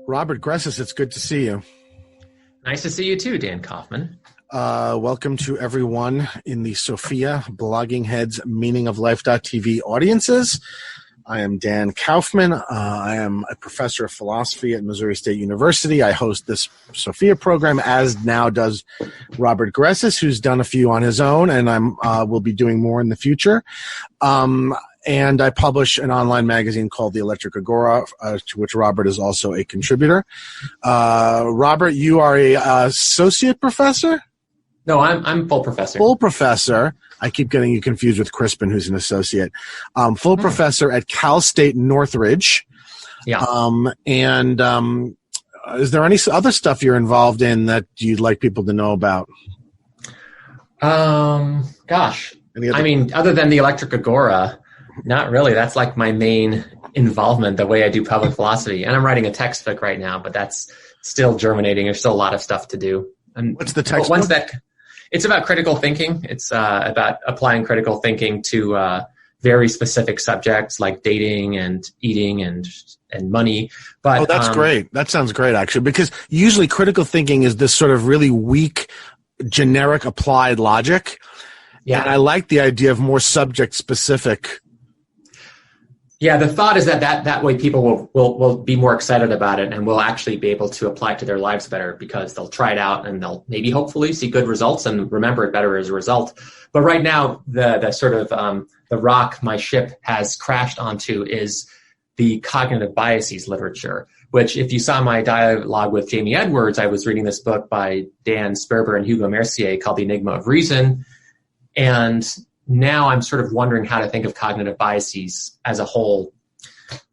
Robert Gressis, it's good to see you. Nice to see you too, Dan Kaufman. Welcome to everyone in the Sophia, Blogging Heads, Meaning of Life.tv audiences. I am Dan Kaufman. I am a professor of philosophy at Missouri State University. I host this Sophia program, as now does Robert Gressis, who's done a few on his own, and will be doing more in the future. And I publish an online magazine called The Electric Agora, to which Robert is also a contributor. Robert, you are a associate professor? No, I'm full professor. Full professor. I keep getting you confused with Crispin, who's an associate. Full professor at Cal State Northridge. Yeah. Is there any other stuff you're involved in that you'd like people to know about? Gosh. Other than the Electric Agora, not really. That's like my main involvement, the way I do public philosophy. And I'm writing a textbook right now, but that's still germinating. There's still a lot of stuff to do. And what's the textbook? It's about critical thinking. It's about applying critical thinking to very specific subjects like dating and eating and money. But that's great. That sounds great, actually, because usually critical thinking is this sort of really weak, generic applied logic. Yeah. And I like the idea of more subject specific. Yeah, the thought is that way people will be more excited about it and will actually be able to apply it to their lives better because they'll try it out and they'll maybe hopefully see good results and remember it better as a result. But right now, the sort of the rock my ship has crashed onto is the cognitive biases literature, which if you saw my dialogue with Jamie Edwards, I was reading this book by Dan Sperber and Hugo Mercier called The Enigma of Reason. And now I'm sort of wondering how to think of cognitive biases as a whole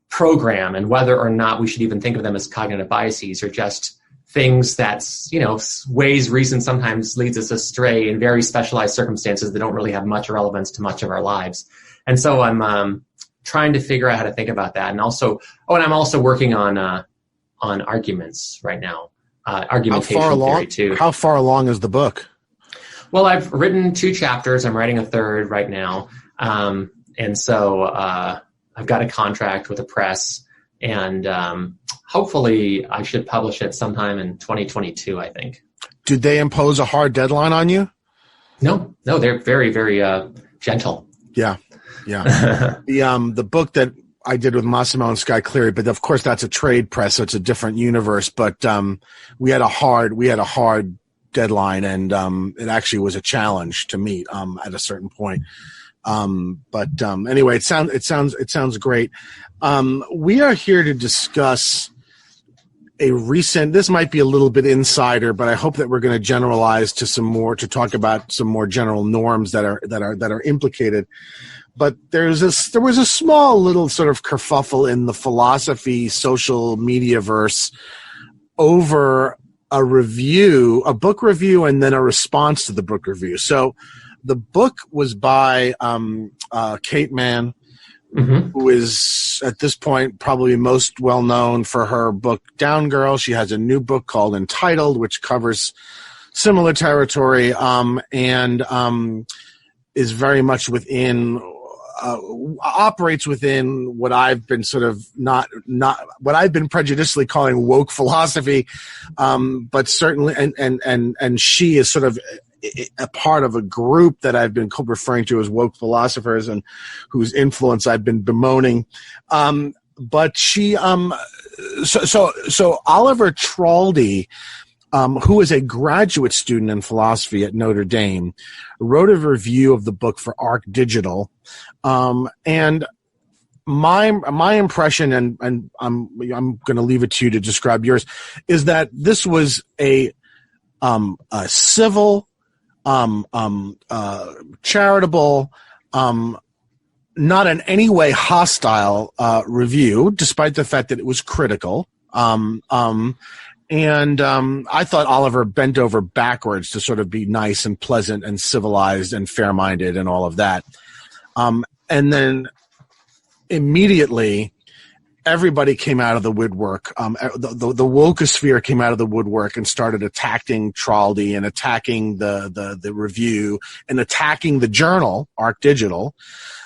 program and whether or not we should even think of them as cognitive biases or just things that's, ways reason sometimes leads us astray in very specialized circumstances that don't really have much relevance to much of our lives. And so I'm trying to figure out how to think about that. And also, I'm also working on arguments right now, argumentation theory too. How far along is the book? Well, I've written 2 chapters. I'm writing a third right now. And so I've got a contract with a press, and hopefully I should publish it sometime in 2022, I think. Did they impose a hard deadline on you? No, they're very, very gentle. Yeah. The book that I did with Massimo and Sky Cleary, but of course that's a trade press, so it's a different universe. But we had a hard deadline, and it actually was a challenge to meet at a certain point. Anyway, it sounds great. We are here to discuss this might be a little bit insider, but I hope that we're going to generalize to talk about some more general norms that are implicated. But there was a small little sort of kerfuffle in the philosophy social media verse over a book review, and then a response to the book review. So the book was by Kate Manne, who is at this point probably most well known for her book Down Girl. She has a new book called Entitled, which covers similar territory and is very much operates within what I've been sort of not what I've been prejudicially calling woke philosophy, but certainly, and she is sort of a part of a group that I've been referring to as woke philosophers and whose influence I've been bemoaning. But she, so Oliver Traldi, who is a graduate student in philosophy at Notre Dame, wrote a review of the book for Arc Digital. And my impression, and I'm going to leave it to you to describe yours, is that this was a civil, charitable, not in any way hostile review, despite the fact that it was critical. And I thought Oliver bent over backwards to sort of be nice and pleasant and civilized and fair-minded and all of that. And then immediately everybody came out of the woodwork. The wokeosphere came out of the woodwork and started attacking Traldi and attacking the review and attacking the journal, Arc Digital.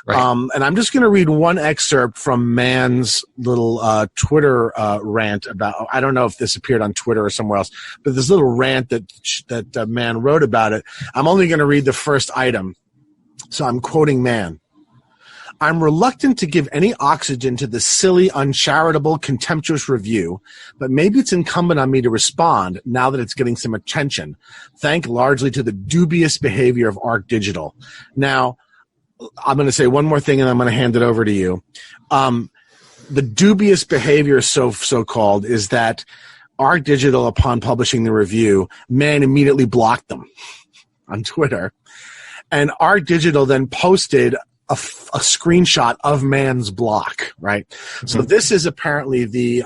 Right. And I'm just going to read one excerpt from Manne's little Twitter rant about. I don't know if this appeared on Twitter or somewhere else, but this little rant that Manne wrote about it. I'm only going to read the first item. So I'm quoting Manne. I'm reluctant to give any oxygen to the silly, uncharitable, contemptuous review, but maybe it's incumbent on me to respond now that it's getting some attention, thanks largely to the dubious behavior of Arc Digital. Now, I'm going to say one more thing and I'm going to hand it over to you. The dubious behavior, so-called, is that Arc Digital, upon publishing the review, Manne immediately blocked them on Twitter. And Arc Digital then posted a screenshot of Manne's block, right? Mm-hmm. So this is apparently the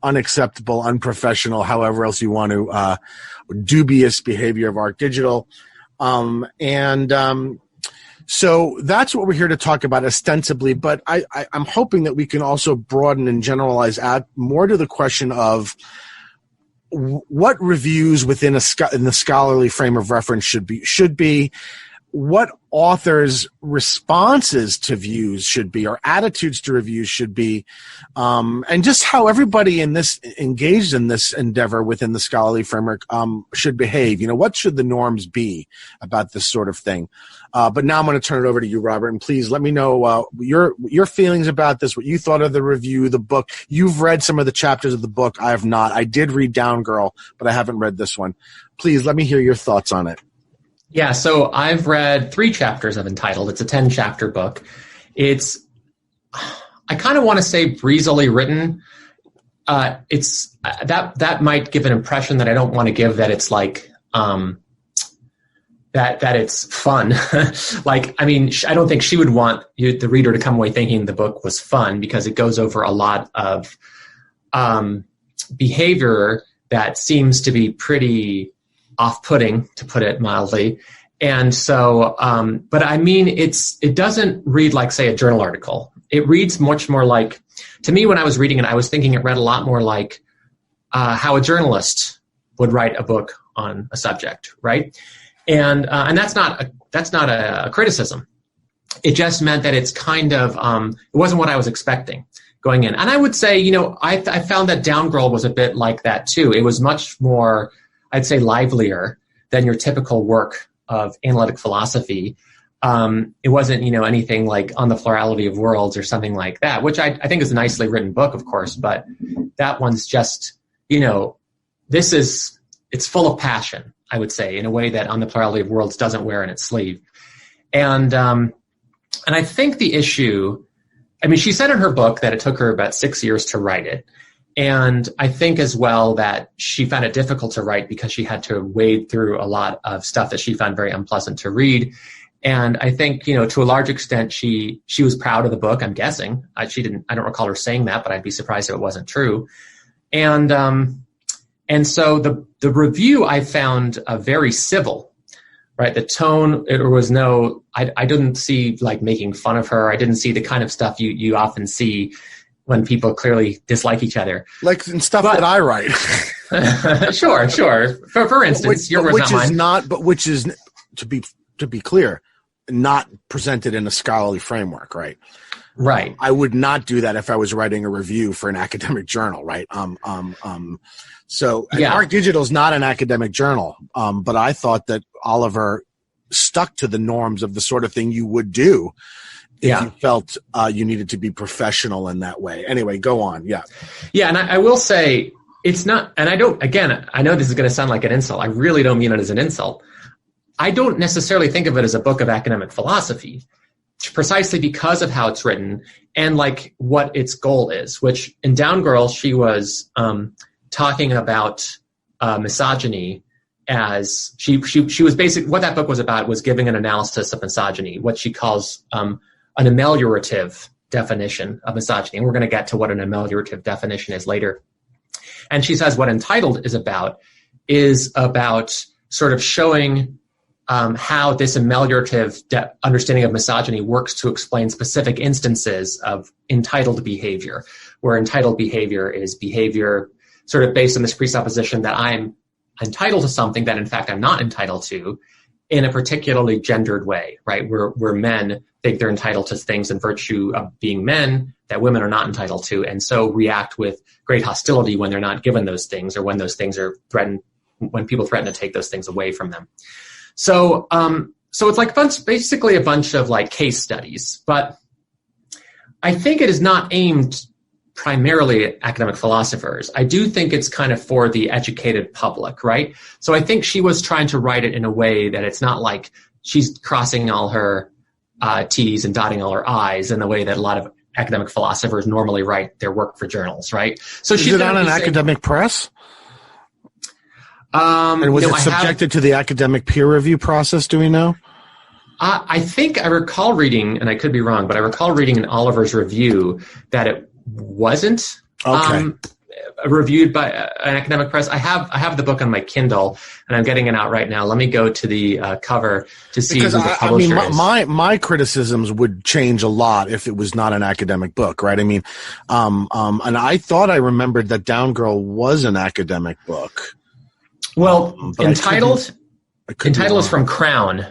unacceptable, unprofessional, however else you want to, dubious behavior of Arc Digital. So that's what we're here to talk about ostensibly, but I'm hoping that we can also broaden and generalize out more to the question of what reviews within in the scholarly frame of reference should be, what authors' responses to views should be, or attitudes to reviews should be, and just how everybody engaged in this endeavor within the scholarly framework should behave. What should the norms be about this sort of thing? But now I'm going to turn it over to you, Robert, and please let me know your feelings about this, what you thought of the review, the book. You've read some of the chapters of the book. I have not. I did read Down Girl, but I haven't read this one. Please let me hear your thoughts on it. Yeah, so I've read 3 chapters of Entitled. It's a 10-chapter book. I kind of want to say breezily written. It's that might give an impression that I don't want to give, that it's like that it's fun. I don't think she would want the reader to come away thinking the book was fun, because it goes over a lot of behavior that seems to be pretty off-putting, to put it mildly. And so, but I mean, it doesn't read like, say, a journal article. It reads much more like, to me, when I was reading it, I was thinking it read a lot more like how a journalist would write a book on a subject, right? And that's not a criticism. It just meant that it's kind of, it wasn't what I was expecting going in. And I would say, I found that Down Girl was a bit like that too. It was much more, I'd say, livelier than your typical work of analytic philosophy. It wasn't, anything like On the Plurality of Worlds or something like that, which I think is a nicely written book, of course, but that one's just, it's full of passion, I would say, in a way that On the Plurality of Worlds doesn't wear in its sleeve. And I think the issue, she said in her book that it took her about 6 years to write it. And I think as well that she found it difficult to write because she had to wade through a lot of stuff that she found very unpleasant to read. And I think, to a large extent, she was proud of the book, I'm guessing. I don't recall her saying that, but I'd be surprised if it wasn't true. And so the review I found very civil, right? The tone, I didn't see like making fun of her. I didn't see the kind of stuff you often see when people clearly dislike each other. Like in stuff that I write. Sure. For instance, your words, not mine. Which is, to be clear, not presented in a scholarly framework, right? Right. I would not do that if I was writing a review for an academic journal, right? So Arc Digital is not an academic journal, but I thought that Oliver stuck to the norms of the sort of thing you would do if you felt you needed to be professional in that way. Anyway, go on. Yeah. Yeah, and I will say it's not, and I know this is going to sound like an insult. I really don't mean it as an insult. I don't necessarily think of it as a book of academic philosophy, precisely because of how it's written and like what its goal is, which in Down Girl, she was talking about misogyny as she was basically, what that book was about was giving an analysis of misogyny, what she calls an ameliorative definition of misogyny. And we're going to get to what an ameliorative definition is later. And she says what Entitled is about sort of showing how this ameliorative understanding of misogyny works to explain specific instances of entitled behavior, where entitled behavior is behavior sort of based on this presupposition that I'm entitled to something that in fact I'm not entitled to in a particularly gendered way, right? Where men think they're entitled to things in virtue of being men that women are not entitled to, and so react with great hostility when they're not given those things, or when those things are threatened, when people threaten to take those things away from them. So it's like basically a bunch of like case studies, but I think it is not aimed primarily at academic philosophers. I do think it's kind of for the educated public, right? So I think she was trying to write it in a way that it's not like she's crossing all her T's and dotting all her I's in the way that a lot of academic philosophers normally write their work for journals, right? So she's on an academic press? And was it subjected to the academic peer review process, do we know? I think I recall reading, and I could be wrong, but I recall reading in Oliver's review that it wasn't reviewed by an academic press. I have the book on my Kindle, and I'm getting it out right now. Let me go to the cover to see who the publisher is. My criticisms would change a lot if it was not an academic book, right? I mean, and I thought I remembered that Down Girl was an academic book. Well, entitled is from Crown,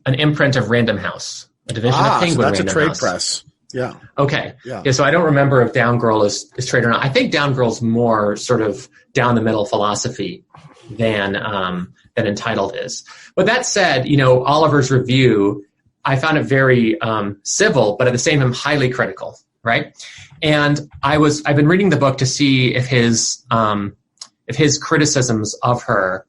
an imprint of Random House, a division of Penguin. So that's Random a trade House. press. Yeah. Okay. Yeah. So I don't remember if Down Girl is trade or not. I think Down Girl's more sort of down the middle philosophy than Entitled is. But that said, Oliver's review, I found it very civil, but at the same time highly critical, right? And I've been reading the book to see if his criticisms of her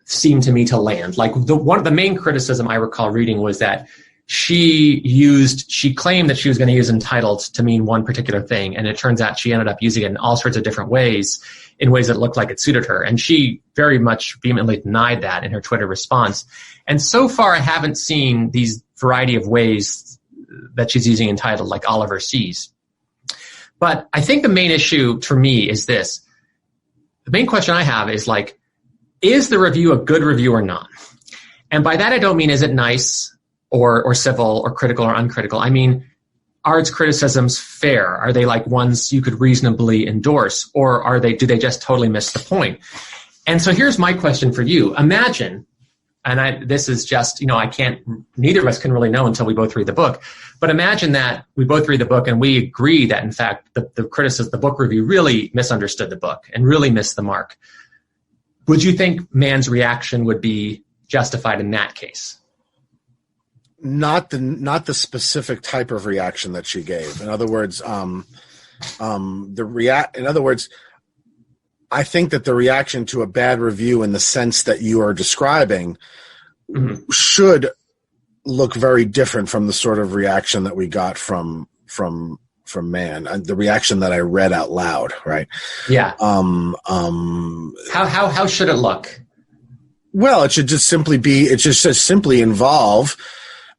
seemed to me to land. Like one of the main criticism I recall reading was that she claimed that she was going to use entitled to mean one particular thing, and it turns out she ended up using it in all sorts of different ways, in ways that looked like it suited her. And she very much vehemently denied that in her Twitter response. And so far, I haven't seen these variety of ways that she's using entitled like Oliver sees. But I think the main issue for me is this. The main question I have is like, is the review a good review or not? And by that, I don't mean is it nice or civil or critical or uncritical. I mean, are its criticisms fair? Are they like ones you could reasonably endorse, or do they just totally miss the point? And so here's my question for you. Imagine, this is just, neither of us can really know until we both read the book, but imagine that we both read the book and we agree that in fact the book review really misunderstood the book and really missed the mark. Would you think Manne's reaction would be justified in that case? Not the specific type of reaction that she gave. In other words, I think that the reaction to a bad review in the sense that you are describing should look very different from the sort of reaction that we got from Manne, and the reaction that I read out loud, right? Yeah. How should it look? Well, it should just simply involve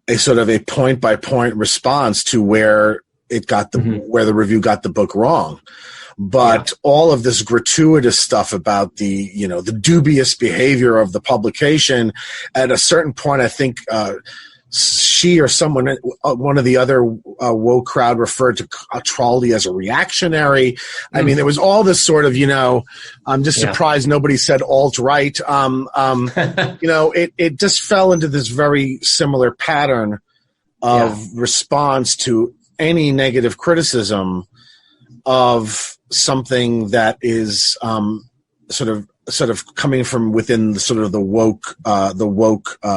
a sort of a point by point response to where it got where the review got the book wrong. But all of this gratuitous stuff about the dubious behavior of the publication, at a certain point, I think she or someone, one of the other woke crowd referred to Traldi as a reactionary. I mean, there was all this sort of, I'm just surprised nobody said alt-right. It just fell into this very similar pattern of response to any negative criticism of something that is sort of coming from within the sort of the woke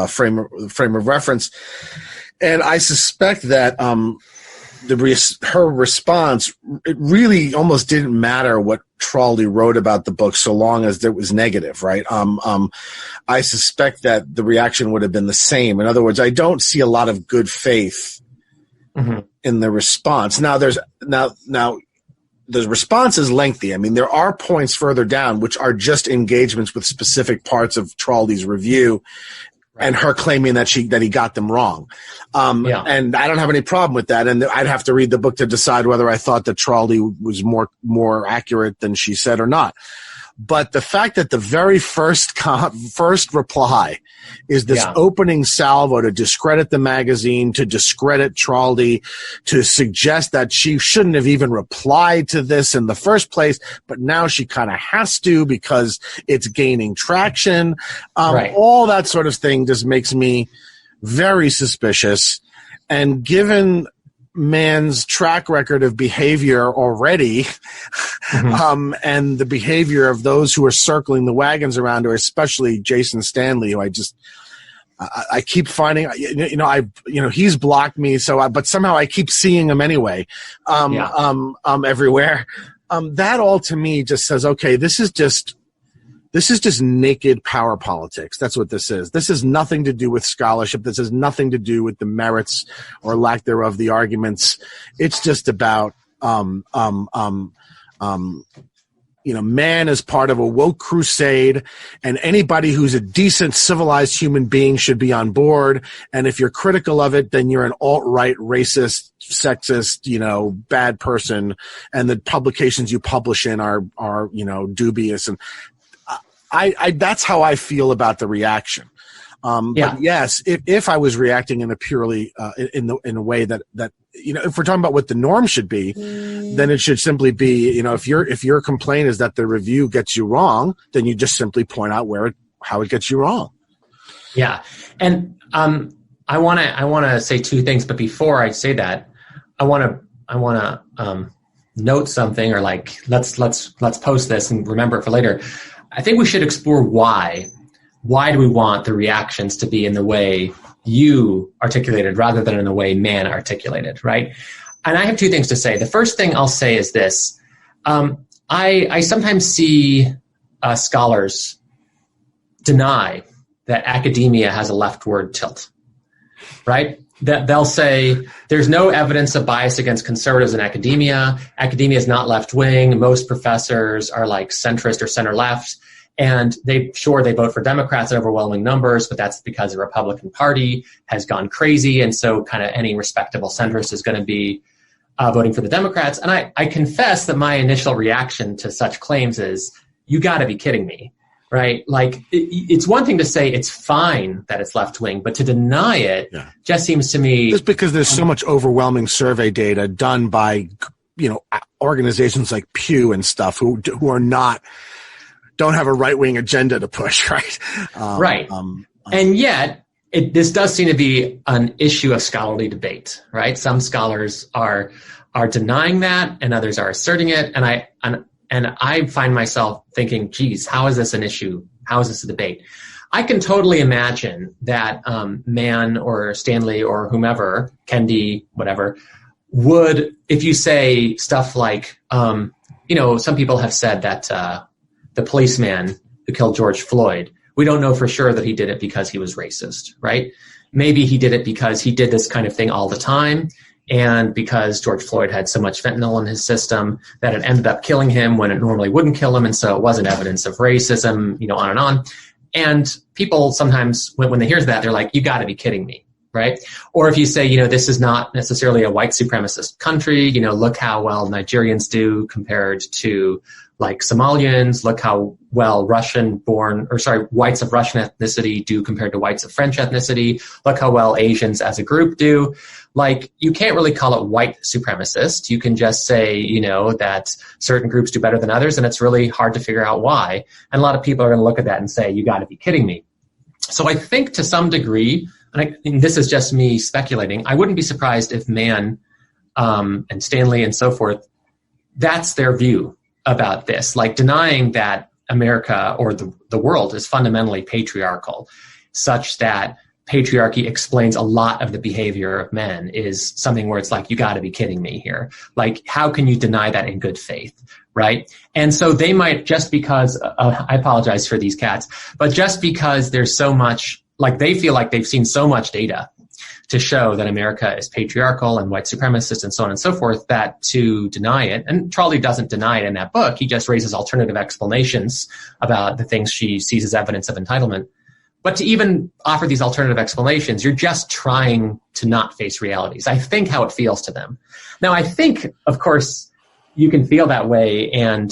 frame of reference. And I suspect that her response, it really almost didn't matter what Traldi wrote about the book so long as it was negative, right? I suspect that the reaction would have been the same. In other words, I don't see a lot of good faith in the response. Now the response is lengthy. I mean, there are points further down which are just engagements with specific parts of Traldi's review, and her claiming that he got them wrong. And I don't have any problem with that. And I'd have to read the book to decide whether I thought that Traldi was more accurate than she said or not. But the fact that the very first reply is this opening salvo to discredit the magazine, to discredit Traldi, to suggest that she shouldn't have even replied to this in the first place, but now she kind of has to because it's gaining traction. All that sort of thing just makes me very suspicious. And given Manne's track record of behavior already, and the behavior of those who are circling the wagons around her, especially Jason Stanley, who I keep finding, he's blocked me, but somehow I keep seeing him anyway, everywhere. That all to me just says, okay, this is just naked power politics. That's what this is. This has nothing to do with scholarship. This has nothing to do with the merits or lack thereof the arguments. It's just about, man is part of a woke crusade, and anybody who's a decent, civilized human being should be on board. And if you're critical of it, then you're an alt-right, racist, sexist, bad person. And the publications you publish in are dubious. And I that's how I feel about the reaction. But yes, if I was reacting in a purely in a way that if we're talking about what the norm should be, then it should simply be, if your complaint is that the review gets you wrong, then you just simply point out how it gets you wrong. Yeah, and I want to say two things, but before I say that, I want to note something, or let's post this and remember it for later. I think we should explore why. Why do we want the reactions to be in the way you articulated rather than in the way Manne articulated, right? And I have two things to say. The first thing I'll say is this. I sometimes see scholars deny that academia has a leftward tilt, right? That they'll say there's no evidence of bias against conservatives in academia. Academia is not left-wing. Most professors are centrist or center-left. And they vote for Democrats in overwhelming numbers, but that's because the Republican Party has gone crazy. And so kind of any respectable centrist is going to be voting for the Democrats. And I confess that my initial reaction to such claims is, you got to be kidding me, right? It's one thing to say it's fine that it's left-wing, but to deny it just seems to me... Just because there's so much overwhelming survey data done by, organizations like Pew and stuff who are not... don't have a right-wing agenda to push, right? Right. And yet, this does seem to be an issue of scholarly debate, right? Some scholars are denying that, and others are asserting it. And I find myself thinking, geez, how is this an issue? How is this a debate? I can totally imagine that Manne or Stanley or whomever, Kendi, whatever, would, if you say stuff like, some people have said that the policeman who killed George Floyd, we don't know for sure that he did it because he was racist, right? Maybe he did it because he did this kind of thing all the time, and because George Floyd had so much fentanyl in his system that it ended up killing him when it normally wouldn't kill him, and so it wasn't evidence of racism, on and on. And people sometimes, when they hear that, they're like, you got to be kidding me, right? Or if you say, this is not necessarily a white supremacist country, look how well Nigerians do compared to Somalians, look how well whites of Russian ethnicity do compared to whites of French ethnicity, look how well Asians as a group do. You can't really call it white supremacist. You can just say, that certain groups do better than others, and it's really hard to figure out why. And a lot of people are going to look at that and say, you got to be kidding me. So I think to some degree, and this is just me speculating, I wouldn't be surprised if Manne and Stanley and so forth, that's their view about this, denying that America or the world is fundamentally patriarchal, such that patriarchy explains a lot of the behavior of men, is something where it's you got to be kidding me here. How can you deny that in good faith, right? And so they might, just because, I apologize for these cats, but just because there's so much, they feel like they've seen so much data to show that America is patriarchal and white supremacist and so on and so forth, that to deny it, and Charlie doesn't deny it in that book, he just raises alternative explanations about the things she sees as evidence of entitlement. But to even offer these alternative explanations, you're just trying to not face realities. I think how it feels to them. Now, I think, of course, you can feel that way and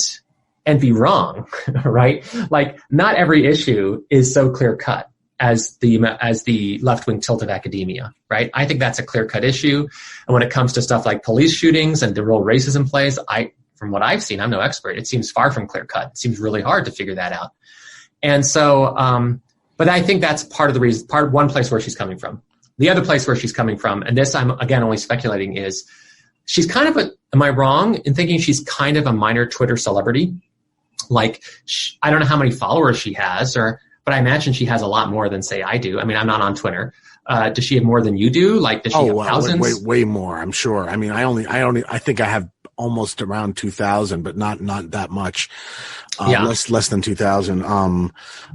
and be wrong, right? Like, not every issue is so clear cut as the left-wing tilt of academia, right? I think that's a clear-cut issue. And when it comes to stuff like police shootings and the role racism plays, from what I've seen, I'm no expert, it seems far from clear-cut. It seems really hard to figure that out. And so, but I think that's part of the reason, one place where she's coming from. The other place where she's coming from, and this I'm, again, only speculating, is she's kind of am I wrong in thinking she's kind of a minor Twitter celebrity? Like, I don't know how many followers she has, but I imagine she has a lot more than, say, I do. I mean, I'm not on Twitter. Does she have more than you do? Like, does she have thousands? Way more, I'm sure. I mean, I think I have almost around 2,000, but not that much. Less than 2,000.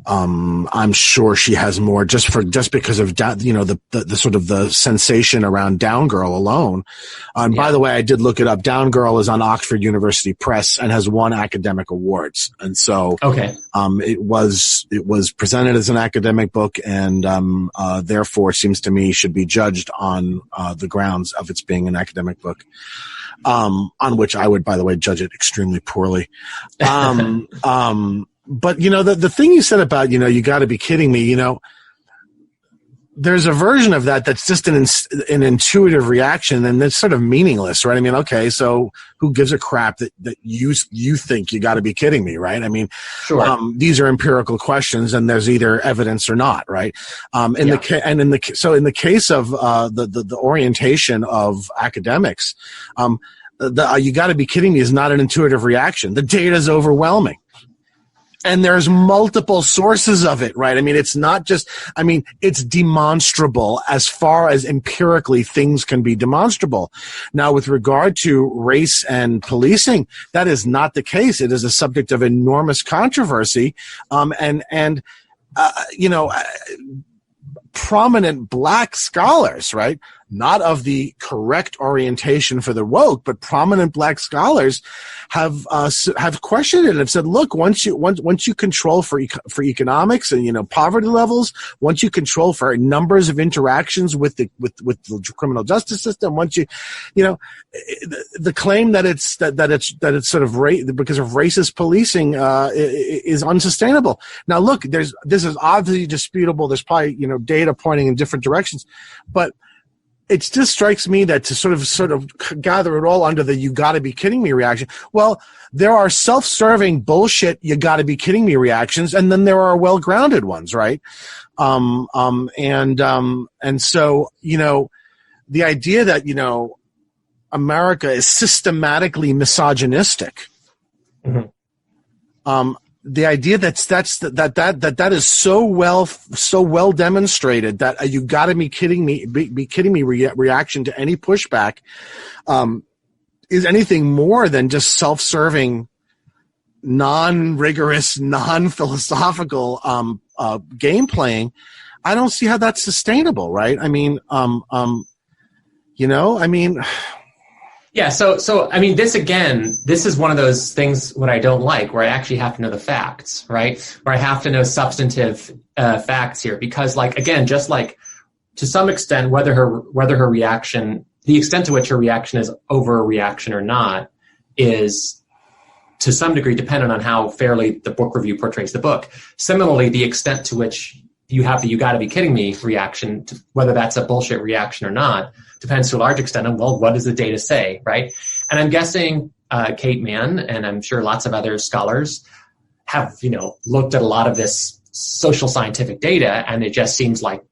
I'm sure she has more just because of the sort of the sensation around Down Girl alone. By the way, I did look it up. Down Girl is on Oxford University Press and has won academic awards. And so, it was presented as an academic book, and therefore, it seems to me, should be judged on the grounds of its being an academic book. On which I would, by the way, judge it extremely poorly. But the thing you said about, you got to be kidding me, there's a version of that's just an intuitive reaction, and it's sort of meaningless, right? I mean, okay, so who gives a crap that you think you got to be kidding me, right? I mean, sure. These are empirical questions, and there's either evidence or not, right? In the case of the orientation of academics, you got to be kidding me is not an intuitive reaction. The data is overwhelming. And there's multiple sources of it, right? I mean, it's not just, it's demonstrable as far as empirically things can be demonstrable. Now, with regard to race and policing, that is not the case. It is a subject of enormous controversy. Prominent black scholars, right? Not of the correct orientation for the woke, but prominent black scholars have questioned it and have said, look, once you control for economics and poverty levels, once you control for numbers of interactions with the criminal justice system, once the claim that it's sort of because of racist policing is unsustainable. Now, look, this is obviously disputable. There's probably data pointing in different directions, but it just strikes me that to sort of gather it all under the "you got to be kidding me" reaction. Well, there are self-serving bullshit "you got to be kidding me" reactions, and then there are well-grounded ones, right? And so the idea that America is systematically misogynistic. Mm-hmm. The idea that is so well demonstrated that you got to be kidding me reaction to any pushback is anything more than just self-serving, non-rigorous, non-philosophical game playing. I don't see how that's sustainable, right? I mean, Yeah, so this is one of those things what I don't like, where I actually have to know the facts, right? Where I have to know substantive facts here, because, just like to some extent, whether her reaction, the extent to which her reaction is overreaction or not, is to some degree dependent on how fairly the book review portrays the book. Similarly, the extent to which you have the "you got to be kidding me" reaction, whether that's a bullshit reaction or not, depends to a large extent on, well, what does the data say, right? And I'm guessing Kate Manne, and I'm sure lots of other scholars, have looked at a lot of this social scientific data, and it just seems like,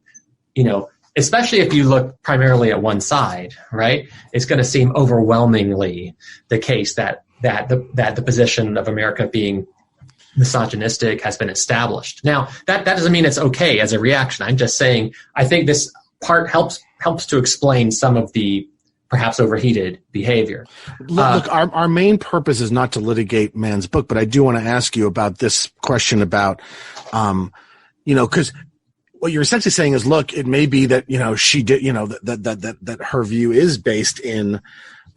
especially if you look primarily at one side, right, it's going to seem overwhelmingly the case that the position of America being misogynistic has been established. Now, that doesn't mean it's okay as a reaction. I'm just saying I think this part helps to explain some of the perhaps overheated behavior. Look, our main purpose is not to litigate Manne's book, but I do want to ask you about this question about, because what you're essentially saying is, look, it may be that, she did, that her view is based in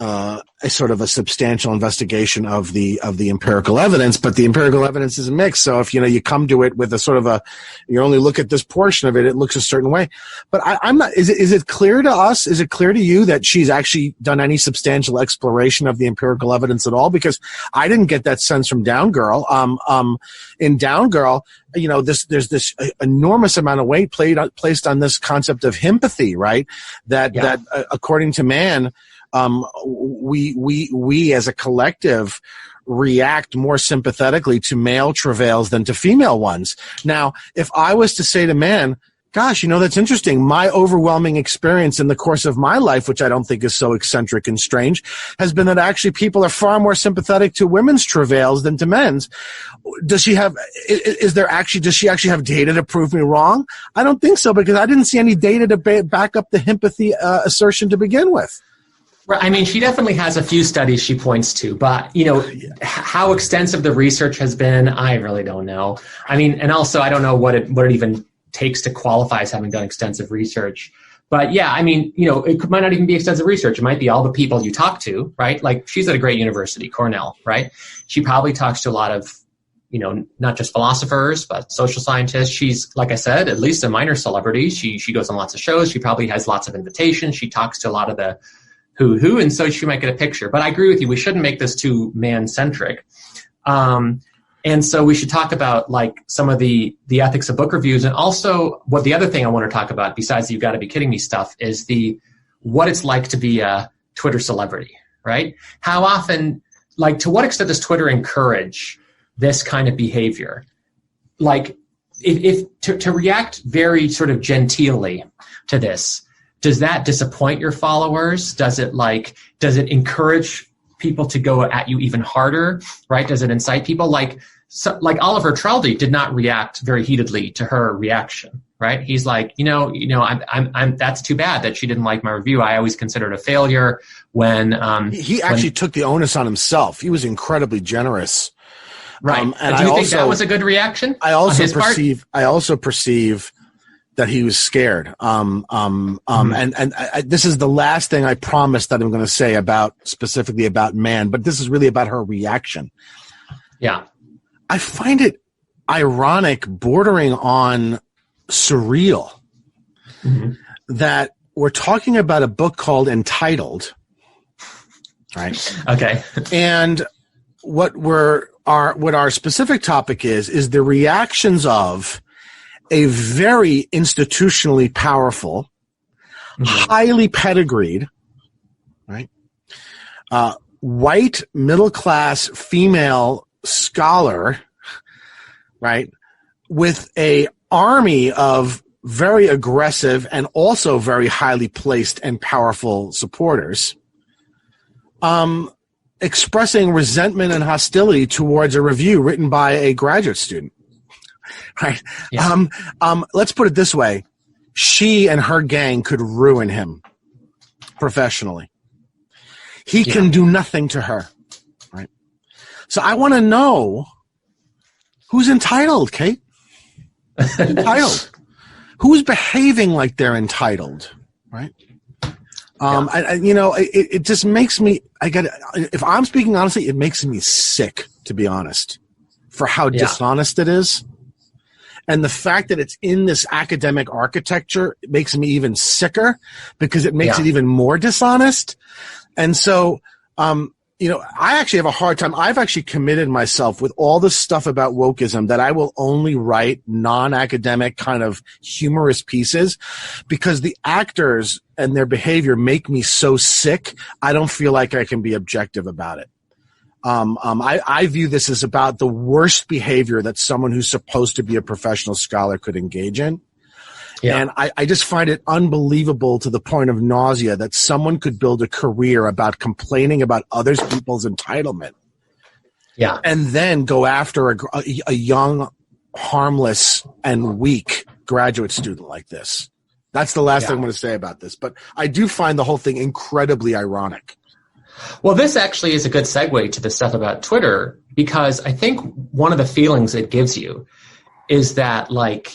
a sort of a substantial investigation of the empirical evidence, but the empirical evidence is mixed. So if, you come to it with a sort of you only look at this portion of it, it looks a certain way. But I'm not, is it clear to us? Is it clear to you that she's actually done any substantial exploration of the empirical evidence at all? Because I didn't get that sense from Down Girl. In Down Girl, there's this enormous amount of weight placed on this concept of himpathy, right? That according to Manne, we as a collective react more sympathetically to male travails than to female ones. Now, if I was to say to Manne, gosh, that's interesting. My overwhelming experience in the course of my life, which I don't think is so eccentric and strange, has been that actually people are far more sympathetic to women's travails than to men's. Does she actually have data to prove me wrong? I don't think so, because I didn't see any data to back up the himpathy assertion to begin with. I mean, she definitely has a few studies she points to, but, how extensive the research has been, I really don't know. I mean, and also I don't know what it even takes to qualify as having done extensive research. But yeah, I mean, it might not even be extensive research. It might be all the people you talk to, right? Like, she's at a great university, Cornell, right? She probably talks to a lot of, not just philosophers, but social scientists. She's, like I said, at least a minor celebrity. She goes on lots of shows. She probably has lots of invitations. She talks to a lot of the who, and so she might get a picture. But I agree with you. We shouldn't make this too man-centric. And so we should talk about, like, some of the ethics of book reviews. And also, what the other thing I want to talk about, besides the "you've got to be kidding me" stuff, is what it's like to be a Twitter celebrity, right? How often, like, to what extent does Twitter encourage this kind of behavior? Like, if to react very sort of genteelly to this, does that disappoint your followers? Does it encourage people to go at you even harder, right? Does it incite people? Like Oliver Treldy did not react very heatedly to her reaction, right? He's like, I'm that's too bad that she didn't like my review. I always considered it a failure when he actually took the onus on himself. He was incredibly generous. Right. And do you think that was a good reaction? I also perceive that he was scared. And this is the last thing I promised that I'm going to say specifically about Manne, but this is really about her reaction. Yeah. I find it ironic, bordering on surreal, that we're talking about a book called Entitled, right? Okay. And what our specific topic is the reactions of a very institutionally powerful, highly pedigreed, right, white middle-class female scholar, right, with a army of very aggressive and also very highly placed and powerful supporters, expressing resentment and hostility towards a review written by a graduate student. Right. Yeah. Let's put it this way. She and her gang could ruin him professionally. He can do nothing to her. Right. So I want to know who's entitled, Kate? Entitled. Who's behaving like they're entitled? Right. It just makes me, if I'm speaking honestly, it makes me sick, to be honest, for how dishonest it is. And the fact that it's in this academic architecture, it makes me even sicker, because it makes it even more dishonest. And so, I actually have a hard time. I've actually committed myself with all this stuff about wokeism that I will only write non-academic kind of humorous pieces, because the actors and their behavior make me so sick. I don't feel like I can be objective about it. I view this as about the worst behavior that someone who's supposed to be a professional scholar could engage in. Yeah. And I just find it unbelievable, to the point of nausea, that someone could build a career about complaining about other people's entitlement. Yeah. And then go after a young, harmless, and weak graduate student like this. That's the last thing I'm going to say about this. But I do find the whole thing incredibly ironic. Well, this actually is a good segue to the stuff about Twitter, because I think one of the feelings it gives you is that, like,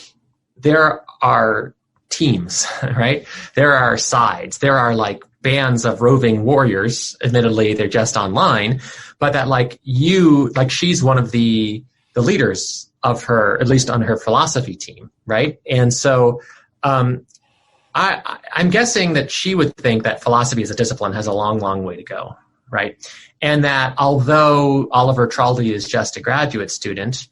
there are teams, right? There are sides. There are like bands of roving warriors. Admittedly, they're just online, but that like she's one of the leaders of her, at least on her philosophy team, right? And so I'm guessing that she would think that philosophy as a discipline has a long, long way to go, right? And that although Oliver Traldi is just a graduate student,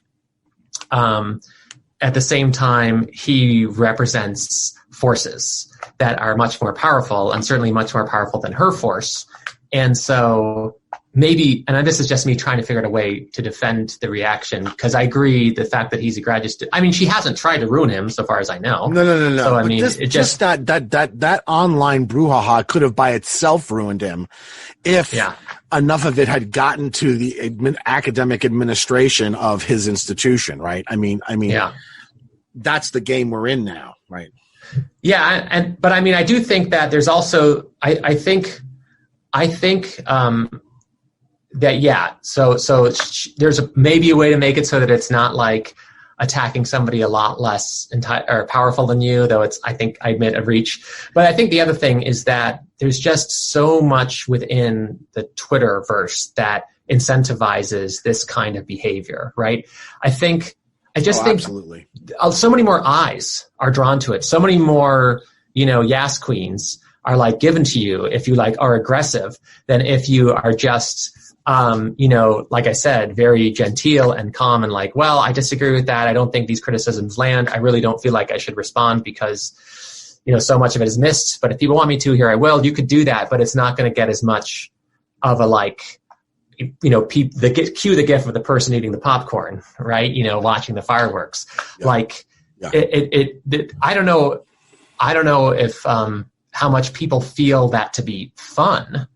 at the same time, he represents forces that are much more powerful and certainly much more powerful than her force. And so maybe, and this is just me trying to figure out a way to defend the reaction, because I agree the fact that he's a graduate student. I mean, she hasn't tried to ruin him so far as I know. No. So, I mean, just that online brouhaha could have by itself ruined him if enough of it had gotten to the academic administration of his institution, right? I mean, that's the game we're in now, right? Yeah, but I mean, I do think that there's also, I think that So there's maybe a way to make it so that it's not like attacking somebody a lot less or powerful than you, though it's, I think, I admit, a reach. But I think the other thing is that there's just so much within the Twitterverse that incentivizes this kind of behavior, right? I think absolutely. So many more eyes are drawn to it. So many more, Yas Queens are like given to you if you like are aggressive than if you are just, like I said, very genteel and calm and like, well, I disagree with that. I don't think these criticisms land. I really don't feel like I should respond because, so much of it is missed. But if people want me to here, I will. You could do that, but it's not going to get as much of a like, cue the gif of the person eating the popcorn, right? Watching the fireworks. Yeah. I don't know if how much people feel that to be fun,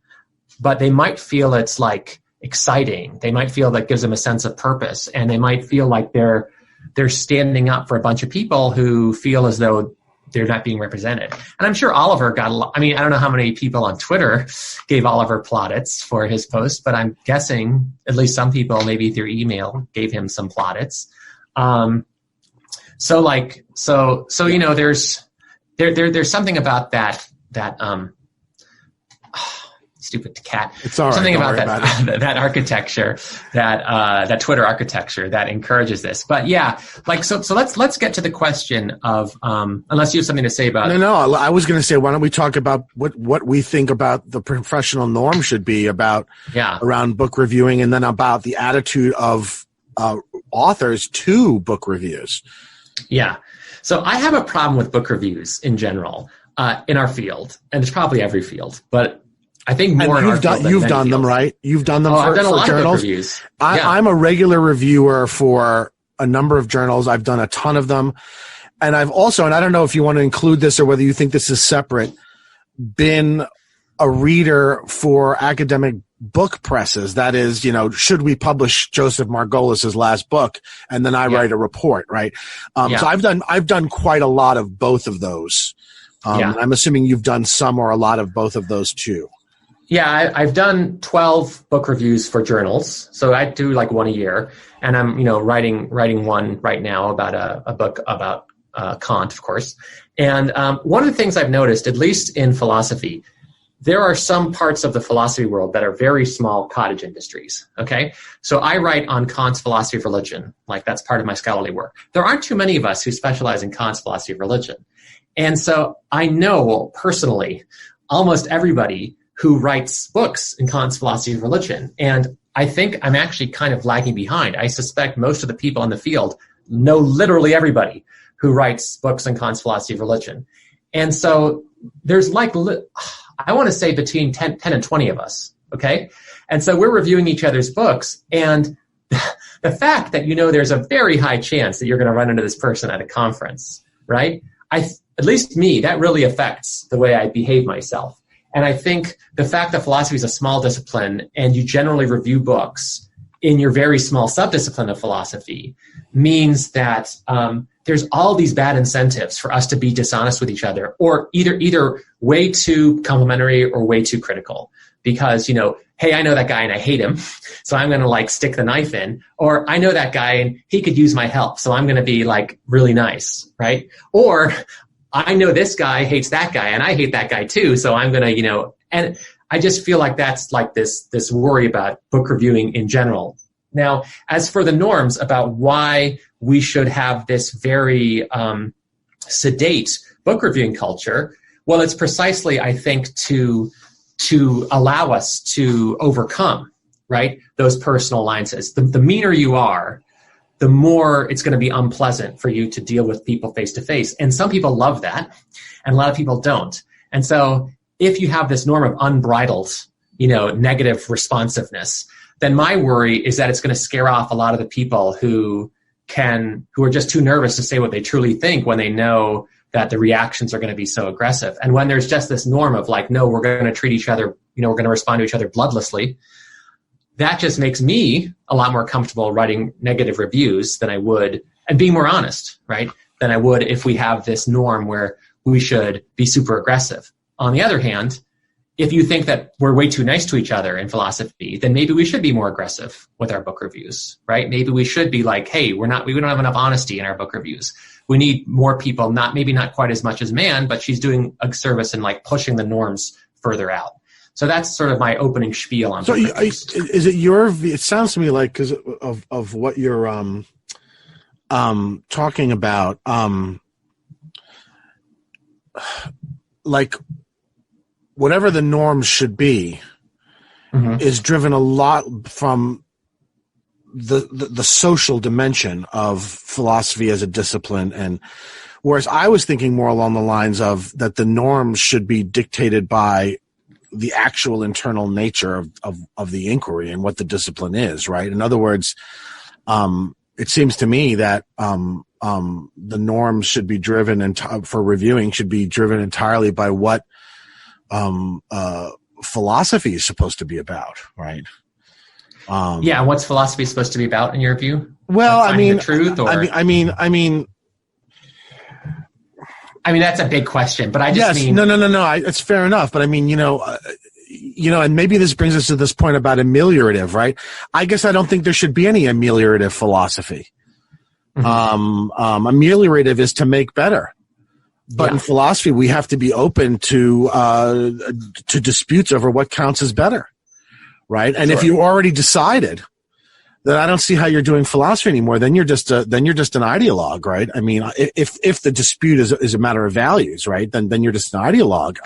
but they might feel it's like exciting. They might feel that gives them a sense of purpose, and they might feel like they're standing up for a bunch of people who feel as though they're not being represented. And I'm sure Oliver got a lot. I mean, I don't know how many people on Twitter gave Oliver plaudits for his post, but I'm guessing at least some people, maybe through email, gave him some plaudits. There's something about that stupid cat. It's all right. Something about that architecture, that Twitter architecture that encourages this. But yeah, so let's get to the question of unless you have something to say about it. No. I was going to say, why don't we talk about what we think about the professional norm should be around book reviewing, and then about the attitude of authors to book reviews. Yeah. So I have a problem with book reviews in general in our field, and it's probably every field, but I think more in our field than you've done fields. them, right? You've done them I've done a lot journals. Of book reviews. I'm a regular reviewer for a number of journals. I've done a ton of them. And I've also, and I don't know if you want to include this or whether you think this is separate, been a reader for academic book presses. That is, should we publish Joseph Margolis's last book? And then I write a report, right? So I've done quite a lot of both of those. I'm assuming you've done some or a lot of both of those too. Yeah, I've done 12 book reviews for journals. So I do like one a year. And I'm, writing one right now about a book about Kant, of course. And one of the things I've noticed, at least in philosophy, there are some parts of the philosophy world that are very small cottage industries, okay? So I write on Kant's philosophy of religion, like that's part of my scholarly work. There aren't too many of us who specialize in Kant's philosophy of religion. And so I know personally almost everybody who writes books in Kant's philosophy of religion. And I think I'm actually kind of lagging behind. I suspect most of the people in the field know literally everybody who writes books in Kant's philosophy of religion. And so there's like, I want to say between 10 and 20 of us, okay? And so we're reviewing each other's books, and the fact that there's a very high chance that you're going to run into this person at a conference, right? At least me, that really affects the way I behave myself. And I think the fact that philosophy is a small discipline and you generally review books in your very small subdiscipline of philosophy means that there's all these bad incentives for us to be dishonest with each other, or either way too complimentary or way too critical. Because, hey, I know that guy and I hate him, so I'm going to like stick the knife in. Or I know that guy and he could use my help, so I'm going to be like really nice, right? Or I know this guy hates that guy and I hate that guy too, so I'm going to, and I just feel like that's like this worry about book reviewing in general. Now, as for the norms about why we should have this very sedate book reviewing culture, well, it's precisely, I think, to allow us to overcome, right, those personal alliances. The meaner you are, the more it's going to be unpleasant for you to deal with people face to face. And some people love that, and a lot of people don't. And so if you have this norm of unbridled, negative responsiveness, then my worry is that it's going to scare off a lot of the people who are just too nervous to say what they truly think when they know that the reactions are going to be so aggressive. And when there's just this norm of like, no, we're going to treat each other, we're going to respond to each other bloodlessly, that just makes me a lot more comfortable writing negative reviews than I would, and being more honest, right, than I would if we have this norm where we should be super aggressive. On the other hand, if you think that we're way too nice to each other in philosophy, then maybe we should be more aggressive with our book reviews, right? Maybe we should be like, hey, we don't have enough honesty in our book reviews. We need more people, maybe not quite as much as Manne, but she's doing a service and like pushing the norms further out. So that's sort of my opening spiel on. So is it your view? It sounds to me like, because of what you're talking about, like whatever the norms should be, is driven a lot from the social dimension of philosophy as a discipline. And whereas I was thinking more along the lines of that the norms should be dictated by the actual internal nature of the inquiry and what the discipline is, right? In other words, it seems to me that the norms should be driven for reviewing should be driven entirely by what philosophy is supposed to be about, right? And what's philosophy supposed to be about in your view? Well, like the truth, or I mean, that's a big question, but I just mean... No. It's fair enough. But I mean, and maybe this brings us to this point about ameliorative, right? I guess I don't think there should be any ameliorative philosophy. Ameliorative is to make better. But in philosophy, we have to be open to disputes over what counts as better, right? And if you already decided, then I don't see how you're doing philosophy anymore. Then you're just an ideologue, right? I mean, if the dispute is a matter of values, right? Then you're just an ideologue.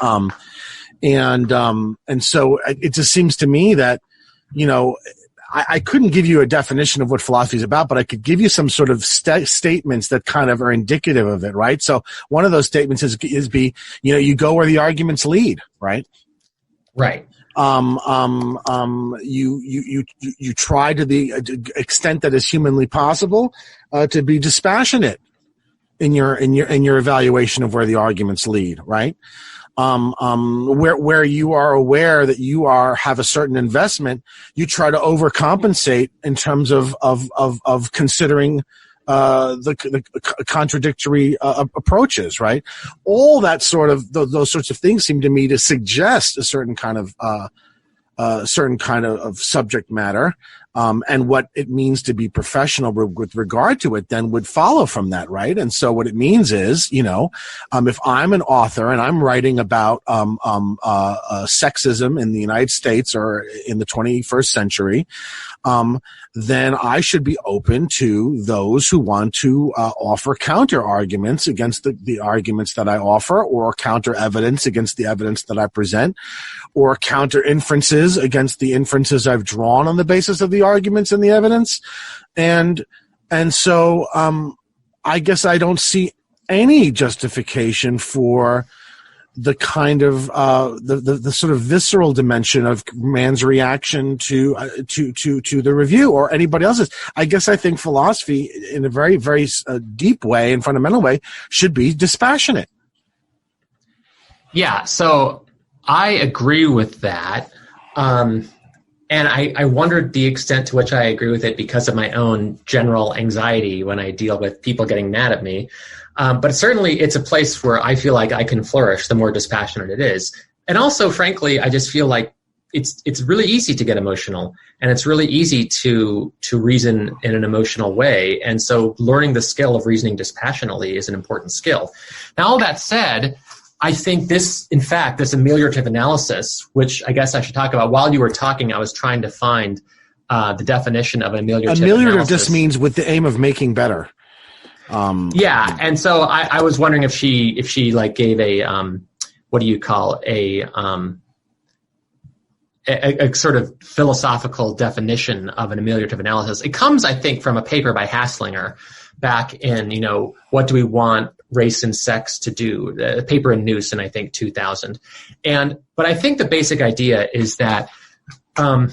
And so it just seems to me that, I couldn't give you a definition of what philosophy is about, but I could give you some sort of statements that kind of are indicative of it, right? So one of those statements is you go where the arguments lead, right? Right. You try to the extent that is humanly possible to be dispassionate in your evaluation of where the arguments lead, right? Where you are aware that you have a certain investment, you try to overcompensate in terms of considering the contradictory approaches, right? All that sort of those sorts of things seem to me to suggest a certain kind of subject matter, and what it means to be professional with regard to it then would follow from that, right? And so what it means is, if I'm an author and I'm writing about sexism in the United States or in the 21st century, then I should be open to those who want to offer counter arguments against the arguments that I offer, or counter evidence against the evidence that I present, or counter inferences against the inferences I've drawn on the basis of the arguments and the evidence. And so I guess I don't see any justification for the kind of the sort of visceral dimension of Manne's reaction to the review or anybody else's. I guess I think philosophy, in a very, very deep way and fundamental way, should be dispassionate. Yeah. So I agree with that. And I wondered the extent to which I agree with it because of my own general anxiety when I deal with people getting mad at me. But certainly it's a place where I feel like I can flourish the more dispassionate it is. And also, frankly, I just feel like it's really easy to get emotional, and it's really easy to reason in an emotional way. And so learning the skill of reasoning dispassionately is an important skill. Now, all that said, I think this ameliorative analysis, which I guess I should talk about, while you were talking, I was trying to find the definition of an ameliorative analysis. Just means with the aim of making better. Yeah, and so I was wondering if she like gave a what do you call a sort of philosophical definition of an ameliorative analysis. It comes, I think, from a paper by Hasslinger back in, what do we want race and sex to do? A paper in Newson, I think, 2000. But I think the basic idea is that, and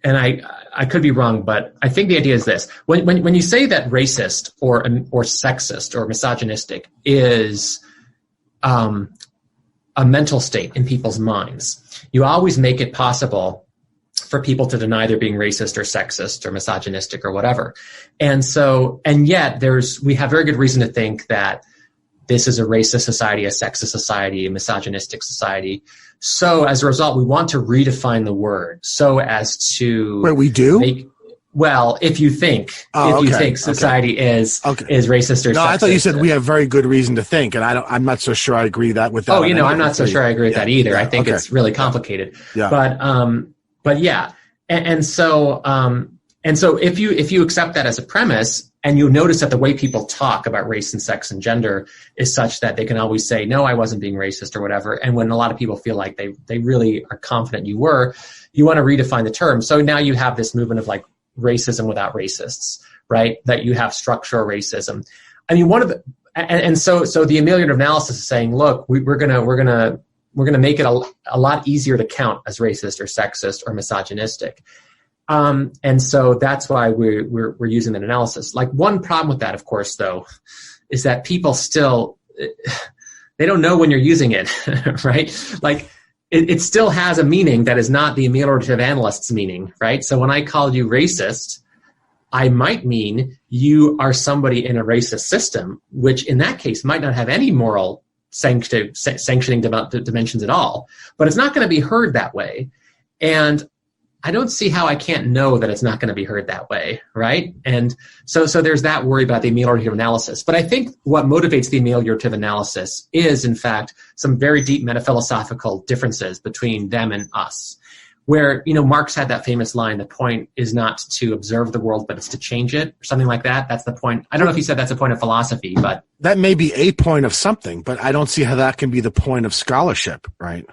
I could be wrong, but I think the idea is this: when you say that racist or sexist or misogynistic is a mental state in people's minds, you always make it possible for people to deny they're being racist or sexist or misogynistic or whatever. And yet we have very good reason to think that this is a racist society, a sexist society, a misogynistic society. So as a result, we want to redefine the word so as to... Wait, we do? If you think society is racist or sexist. No, I thought you said we have very good reason to think, and I'm not so sure I agree with that. I'm not so sure I agree with that either. I think it's really complicated. Yeah. But yeah, and so if you accept that as a premise, and you notice that the way people talk about race and sex and gender is such that they can always say, no, I wasn't being racist or whatever. And when a lot of people feel like they really are confident you were, you want to redefine the term. So now you have this movement of like racism without racists, right? That you have structural racism. I mean, so the ameliorative analysis is saying, look, we're gonna make it a lot easier to count as racist or sexist or misogynistic. And so that's why we're using that analysis. Like, one problem with that, of course, though, is that people still, they don't know when you're using it, right? Like, it still has a meaning that is not the ameliorative analyst's meaning, right? So when I call you racist, I might mean you are somebody in a racist system, which in that case might not have any moral sanctioning dimensions at all, but it's not going to be heard that way. And I don't see how I can't know that it's not going to be heard that way, right? And so there's that worry about the ameliorative analysis. But I think what motivates the ameliorative analysis is, in fact, some very deep metaphilosophical differences between them and us, where, Marx had that famous line, the point is not to observe the world, but it's to change it, or something like that. That's the point. I don't know if he said that's a point of philosophy, but... That may be a point of something, but I don't see how that can be the point of scholarship, right?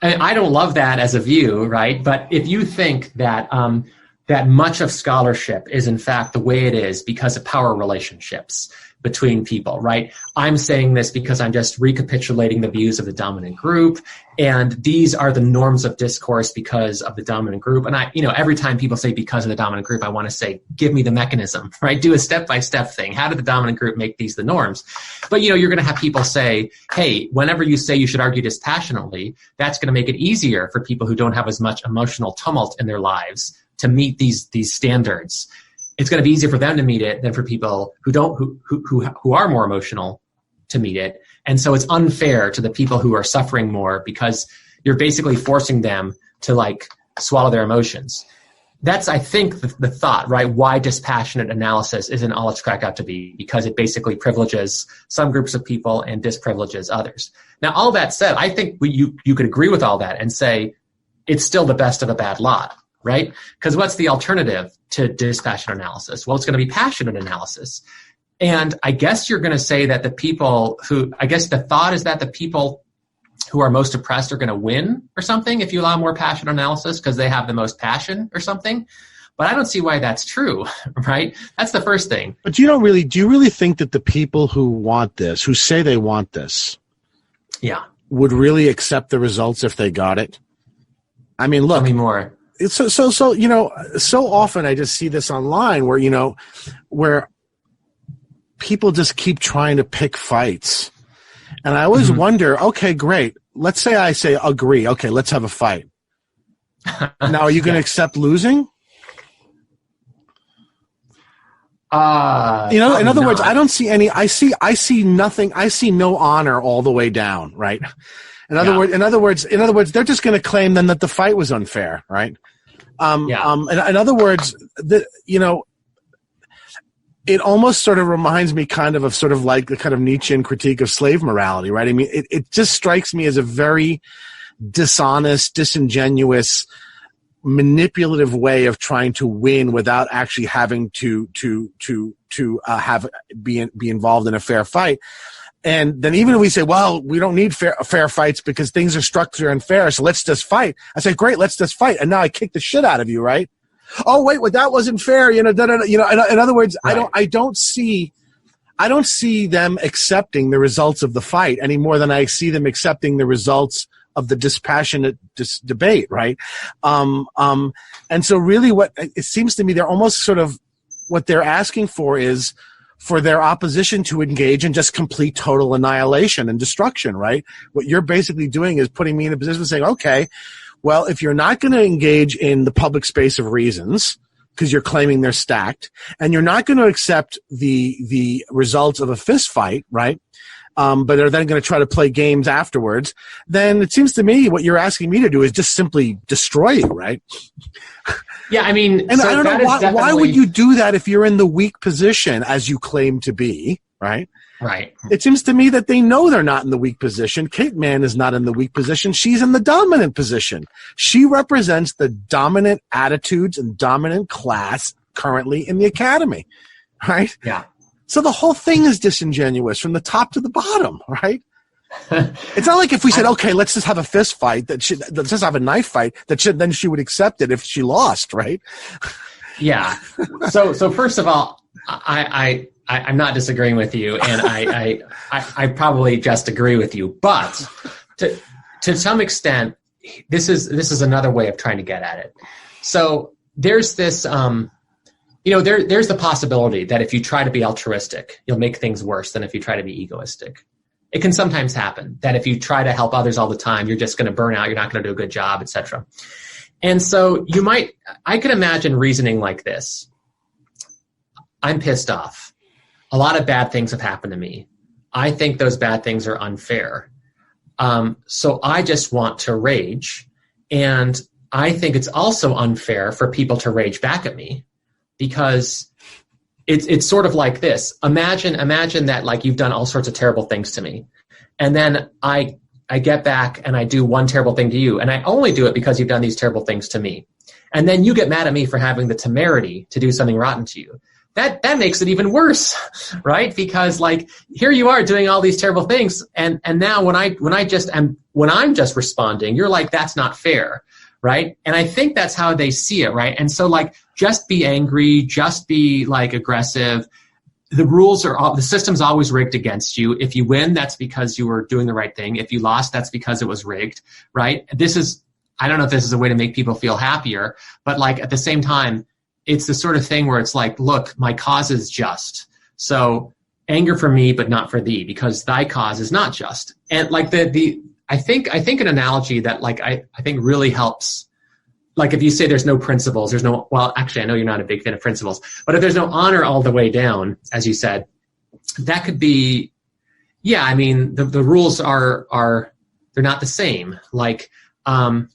I don't love that as a view, right? But if you think that that much of scholarship is in fact the way it is because of power relationships between people, right? I'm saying this because I'm just recapitulating the views of the dominant group, and these are the norms of discourse because of the dominant group. And every time people say because of the dominant group, I want to say, give me the mechanism, right? Do a step-by-step thing. How did the dominant group make these the norms? But, you're going to have people say, hey, whenever you say you should argue dispassionately, that's going to make it easier for people who don't have as much emotional tumult in their lives to meet these standards. It's going to be easier for them to meet it than for people who are more emotional to meet it. And so it's unfair to the people who are suffering more because you're basically forcing them to swallow their emotions. That's, I think, the thought, right? Why dispassionate analysis isn't all it's cracked out to be, because it basically privileges some groups of people and disprivileges others. Now, all that said, I think you could agree with all that and say it's still the best of a bad lot. Right? Because what's the alternative to dispassionate analysis? Well, it's going to be passionate analysis. And I guess you're going to say that the thought is that the people who are most oppressed are going to win or something if you allow more passionate analysis because they have the most passion or something. But I don't see why that's true, right? That's the first thing. But do you really think that the people who want this, who say they want this, would really accept the results if they got it? I mean, look. Tell me more. So often I just see this online where people just keep trying to pick fights. And I always wonder, okay, great. Let's say I say agree. Okay, let's have a fight. Now, are you going to accept losing? In other words, I don't see any. I see nothing. I see no honor all the way down. Right. In other words, they're just going to claim then that the fight was unfair. Right. In other words, it almost sort of reminds me kind of sort of like the kind of Nietzschean critique of slave morality. Right. I mean, it just strikes me as a very dishonest, disingenuous, manipulative way of trying to win without actually having to be involved in a fair fight. And then even if we say, well, we don't need fair fights because things are structured unfair, so let's just fight. I say, great, let's just fight. And now I kick the shit out of you, right? Oh, wait, well, that wasn't fair. In other words, right. I don't see them accepting the results of the fight any more than I see them accepting the results of the dispassionate debate, right? And so really what it seems to me, they're almost sort of what they're asking for is for their opposition to engage in just complete total annihilation and destruction, right? What you're basically doing is putting me in a position of saying, okay, well, if you're not going to engage in the public space of reasons, because you're claiming they're stacked, and you're not going to accept the results of a fist fight, right? But are then going to try to play games afterwards, then it seems to me what you're asking me to do is just simply destroy you, right? Yeah, I mean, and I don't know why would you do that if you're in the weak position as you claim to be, right? Right. It seems to me that they know they're not in the weak position. Kate Manne is not in the weak position. She's in the dominant position. She represents the dominant attitudes and dominant class currently in the academy, right? Yeah. So the whole thing is disingenuous from the top to the bottom, right? It's not like if we said, okay, let's just have a fist fight, let's just have a knife fight, then she would accept it if she lost, right? Yeah. So first of all, I'm not disagreeing with you, and I probably just agree with you. But to some extent, this is another way of trying to get at it. So there's this there's the possibility that if you try to be altruistic, you'll make things worse than if you try to be egoistic. It can sometimes happen that if you try to help others all the time, you're just going to burn out, you're not going to do a good job, etc. And so I could imagine reasoning like this. I'm pissed off. A lot of bad things have happened to me. I think those bad things are unfair. So I just want to rage. And I think it's also unfair for people to rage back at me. Because it's sort of like this. Imagine that like you've done all sorts of terrible things to me. And then I get back and I do one terrible thing to you. And I only do it because you've done these terrible things to me. And then you get mad at me for having the temerity to do something rotten to you. That makes it even worse, right? Because like here you are doing all these terrible things. And now when I'm just responding, you're like, that's not fair. Right. And I think that's how they see it. Right. And so like, just be angry, just be like aggressive. The system's always rigged against you. If you win, that's because you were doing the right thing. If you lost, that's because it was rigged. Right. I don't know if this is a way to make people feel happier, but like at the same time, it's the sort of thing where it's like, look, my cause is just. So anger for me, but not for thee, because thy cause is not just. And like I think an analogy that like I think really helps, like if you say there's no principles, well, actually I know you're not a big fan of principles, but if there's no honor all the way down, as you said, that could be, yeah, I mean, the rules are they're not the same. Like, I'm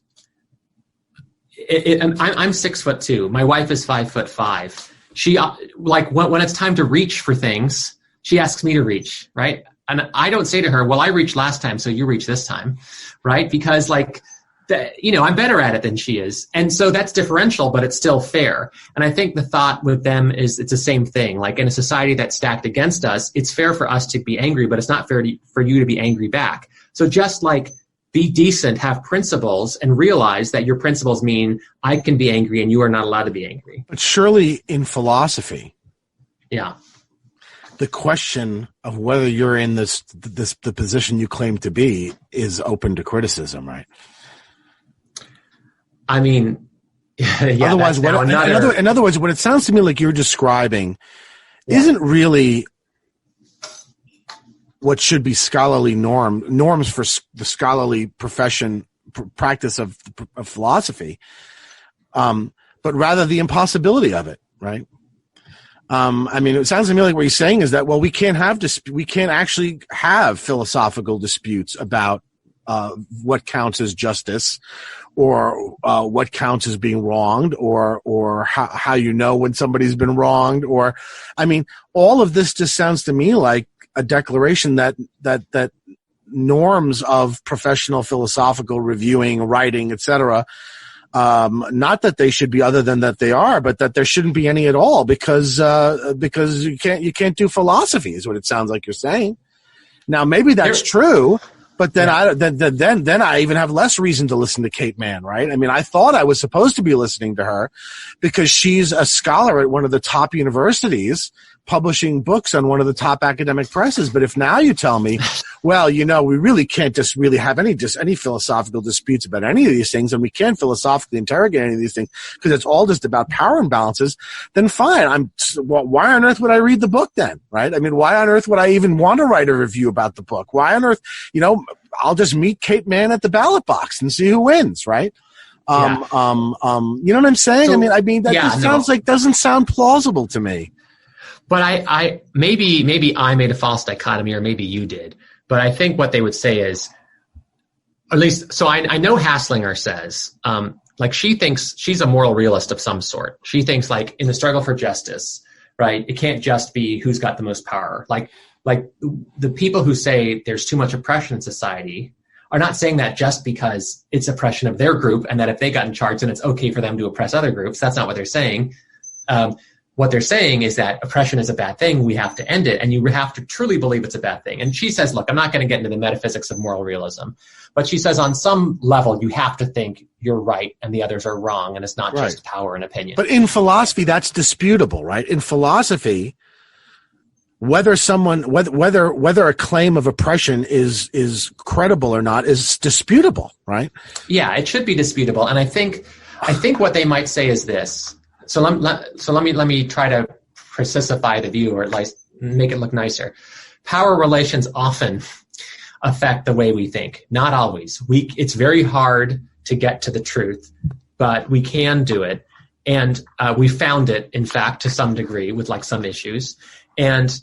6'2". My wife is 5'5". She like when it's time to reach for things, she asks me to reach, right? And I don't say to her, well, I reached last time, so you reach this time, right? Because like, I'm better at it than she is. And so that's differential, but it's still fair. And I think the thought with them is it's the same thing. Like in a society that's stacked against us, it's fair for us to be angry, but it's not fair for you to be angry back. So just like be decent, have principles, and realize that your principles mean I can be angry and you are not allowed to be angry. But surely in philosophy, yeah, the question of whether you're in the position you claim to be is open to criticism, right? I mean, yeah. Otherwise, in other words, what it sounds to me like you're describing isn't really what should be scholarly norms for the scholarly profession practice of philosophy, but rather the impossibility of it, right? I mean, it sounds to me like what you're saying is that, well, we can't actually have philosophical disputes about what counts as justice, or what counts as being wronged, or how you know when somebody's been wronged, or, I mean, all of this just sounds to me like a declaration that norms of professional philosophical reviewing, writing, etc., not that they should be other than that they are, but that there shouldn't be any at all, because you can't do philosophy, is what it sounds like you're saying. Now, maybe that's true, but then then I even have less reason to listen to Kate Manne, right? I mean, I thought I was supposed to be listening to her because she's a scholar at one of the top universities, publishing books on one of the top academic presses. But if now you tell me, well, we really can't just really have any philosophical disputes about any of these things, and we can't philosophically interrogate any of these things because it's all just about power imbalances, then fine. Why on earth would I read the book then, right? I mean, why on earth would I even want to write a review about the book? Why on earth, I'll just meet Kate Manne at the ballot box and see who wins, right? You know what I'm saying? So, that doesn't sound plausible to me. But I maybe I made a false dichotomy, or maybe you did. But I think what they would say is, at least, so I know Hasslinger says, like, she thinks she's a moral realist of some sort. She thinks, like, in the struggle for justice, right, it can't just be who's got the most power. Like the people who say there's too much oppression in society are not saying that just because it's oppression of their group, and that if they got in charge, then it's okay for them to oppress other groups. That's not what they're saying. What they're saying is that oppression is a bad thing. We have to end it. And you have to truly believe it's a bad thing. And she says, look, I'm not going to get into the metaphysics of moral realism, but she says on some level, you have to think you're right and the others are wrong. And it's not just power and opinion. But in philosophy, that's disputable, right? In philosophy, whether a claim of oppression is credible or not is disputable, right? Yeah, it should be disputable. And I think what they might say is this. So let me try to precify the view, or at least make it look nicer. Power relations often affect the way we think. Not always. It's very hard to get to the truth, but we can do it. And we found it, in fact, to some degree with like some issues. And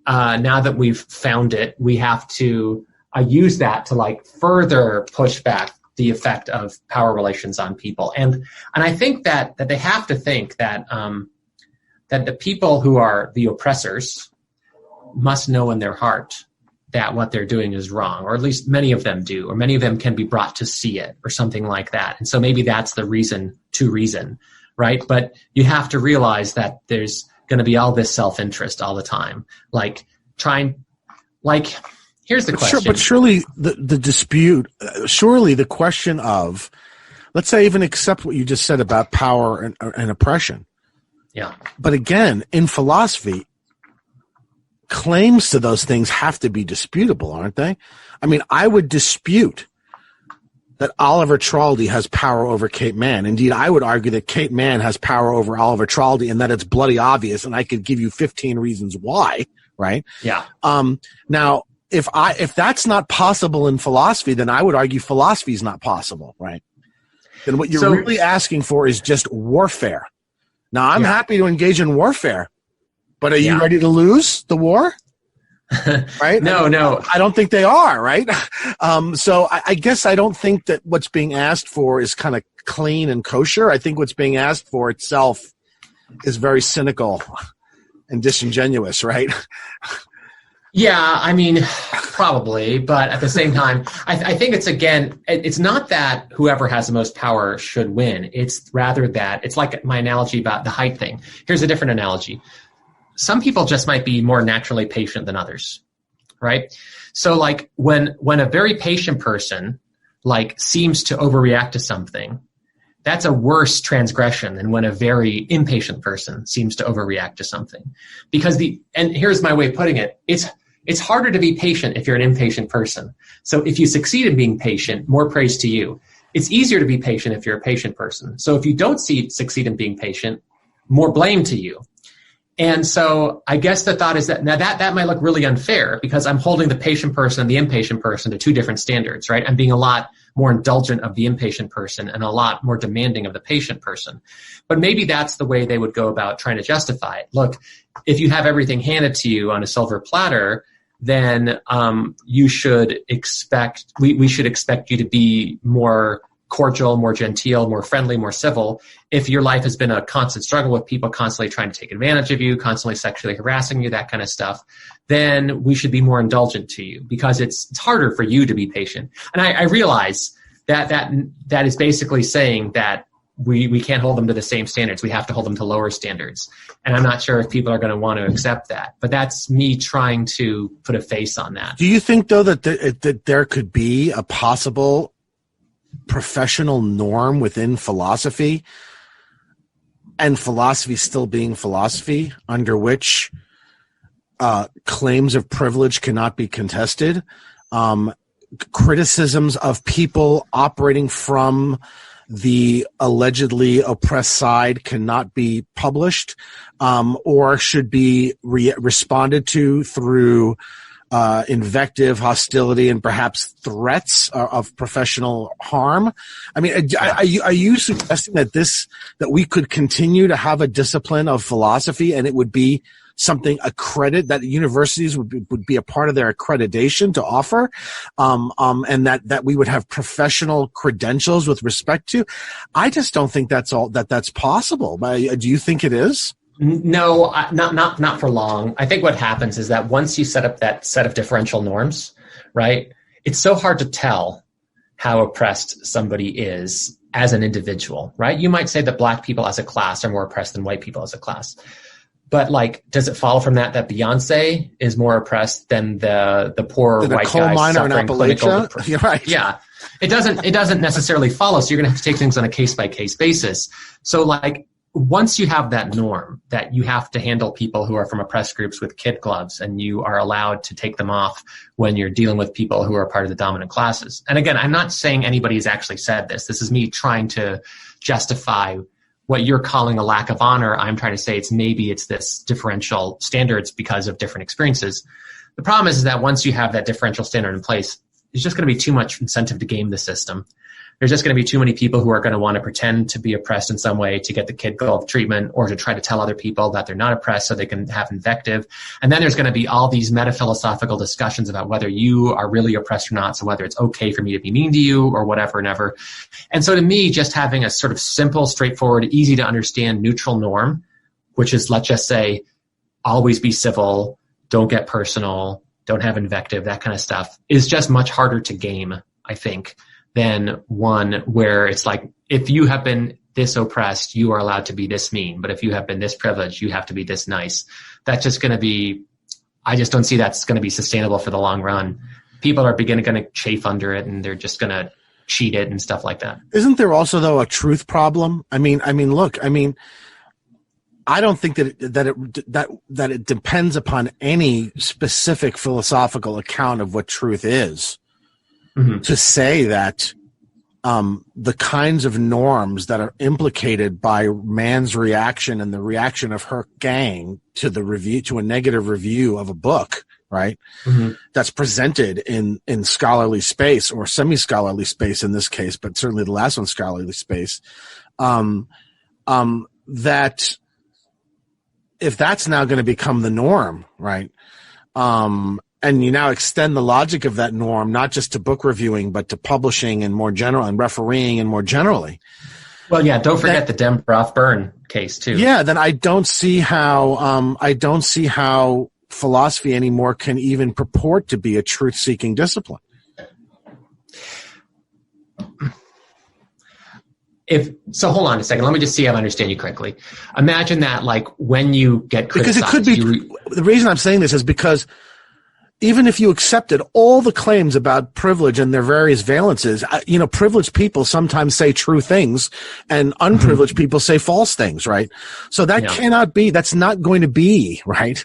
now that we've found it, we have to use that to like further push back the effect of power relations on people. And I think that they have to think that that the people who are the oppressors must know in their heart that what they're doing is wrong, or at least many of them do, or many of them can be brought to see it, or something like that. And so maybe that's the reason to reason, right? But you have to realize that there's going to be all this self-interest all the time. Here's the question. But surely the dispute, surely the question of, let's say, even accept what you just said about power and oppression. Yeah. But again, in philosophy, claims to those things have to be disputable, aren't they? I mean, I would dispute that Oliver Traldi has power over Kate Manne. Indeed, I would argue that Kate Manne has power over Oliver Traldi, and that it's bloody obvious, and I could give you 15 reasons why, right? Yeah. Now, if that's not possible in philosophy, then I would argue philosophy is not possible, right? Then what you're really asking for is just warfare. Now, I'm happy to engage in warfare, but are you ready to lose the war? Right? No. I don't think they are, right? So I guess I don't think that what's being asked for is kind of clean and kosher. I think what's being asked for itself is very cynical and disingenuous, right? Yeah, I mean, probably, but at the same time, I think it's not that whoever has the most power should win. It's rather that, it's like my analogy about the height thing. Here's a different analogy. Some people just might be more naturally patient than others, right? So like when a very patient person like seems to overreact to something, that's a worse transgression than when a very impatient person seems to overreact to something. Because and here's my way of putting it, it's harder to be patient if you're an impatient person. So if you succeed in being patient, more praise to you. It's easier to be patient if you're a patient person. So if you don't succeed in being patient, more blame to you. And so I guess the thought is that now that might look really unfair because I'm holding the patient person and the impatient person to two different standards, right? I'm being a lot more indulgent of the impatient person and a lot more demanding of the patient person. But maybe that's the way they would go about trying to justify it. Look, if you have everything handed to you on a silver platter, then you should expect, we should expect you to be more cordial, more genteel, more friendly, more civil. If your life has been a constant struggle with people constantly trying to take advantage of you, constantly sexually harassing you, that kind of stuff, then we should be more indulgent to you because it's harder for you to be patient. And I realize that is basically saying that we can't hold them to the same standards. We have to hold them to lower standards. And I'm not sure if people are going to want to accept that. But that's me trying to put a face on that. Do you think, though, that there could be a possible professional norm within philosophy, and philosophy still being philosophy, under which claims of privilege cannot be contested, criticisms of people operating from the allegedly oppressed side cannot be published, or should be responded to through invective, hostility, and perhaps threats of professional harm? I mean, are you suggesting that we could continue to have a discipline of philosophy and it would be something that universities would be a part of their accreditation to offer, and that we would have professional credentials with respect to? I just don't think that's possible. Do you think it is? No, not for long. I think what happens is that once you set up that set of differential norms, right, it's so hard to tell how oppressed somebody is as an individual, right? You might say that black people as a class are more oppressed than white people as a class. But does it follow from that Beyonce is more oppressed than the poor white guy suffering clinical? You're right. Yeah. It doesn't necessarily follow. So you're going to have to take things on a case by case basis. So once you have that norm that you have to handle people who are from oppressed groups with kid gloves, and you are allowed to take them off when you're dealing with people who are part of the dominant classes. And again, I'm not saying anybody's actually said this. This is me trying to justify what you're calling a lack of honor. I'm trying to say it's this differential standards because of different experiences. The problem is that once you have that differential standard in place, there's just going to be too much incentive to game the system. There's just going to be too many people who are going to want to pretend to be oppressed in some way to get the kid glove treatment, or to try to tell other people that they're not oppressed so they can have invective. And then there's going to be all these metaphilosophical discussions about whether you are really oppressed or not, so whether it's okay for me to be mean to you or whatever and ever. And so to me, just having a sort of simple, straightforward, easy to understand neutral norm, which is, let's just say, always be civil, don't get personal, don't have invective, that kind of stuff, is just much harder to game, I think, than one where it's like, if you have been this oppressed, you are allowed to be this mean. But if you have been this privileged, you have to be this nice. That's just going to be, I just don't see that's going to be sustainable for the long run. People are going to chafe under it, and they're just going to cheat it and stuff like that. Isn't there also, though, a truth problem? I mean, look, I don't think that it depends upon any specific philosophical account of what truth is. Mm-hmm. To say that the kinds of norms that are implicated by man's reaction and the reaction of her gang to a negative review of a book, right? Mm-hmm. That's presented in scholarly space, or semi-scholarly space in this case, but certainly the last one, scholarly space, that if that's now going to become the norm, right? And you now extend the logic of that norm, not just to book reviewing, but to publishing and more general, and refereeing and more generally. Well, yeah, don't forget the Dembroff-Byrne case too. Yeah, then I don't see how philosophy anymore can even purport to be a truth-seeking discipline. So hold on a second. Let me just see if I understand you correctly. Imagine that, when you get criticized. Because it could be, the reason I'm saying this is because even if you accepted all the claims about privilege and their various valences, privileged people sometimes say true things, and unprivileged people say false things, right? So that that's not going to be, right,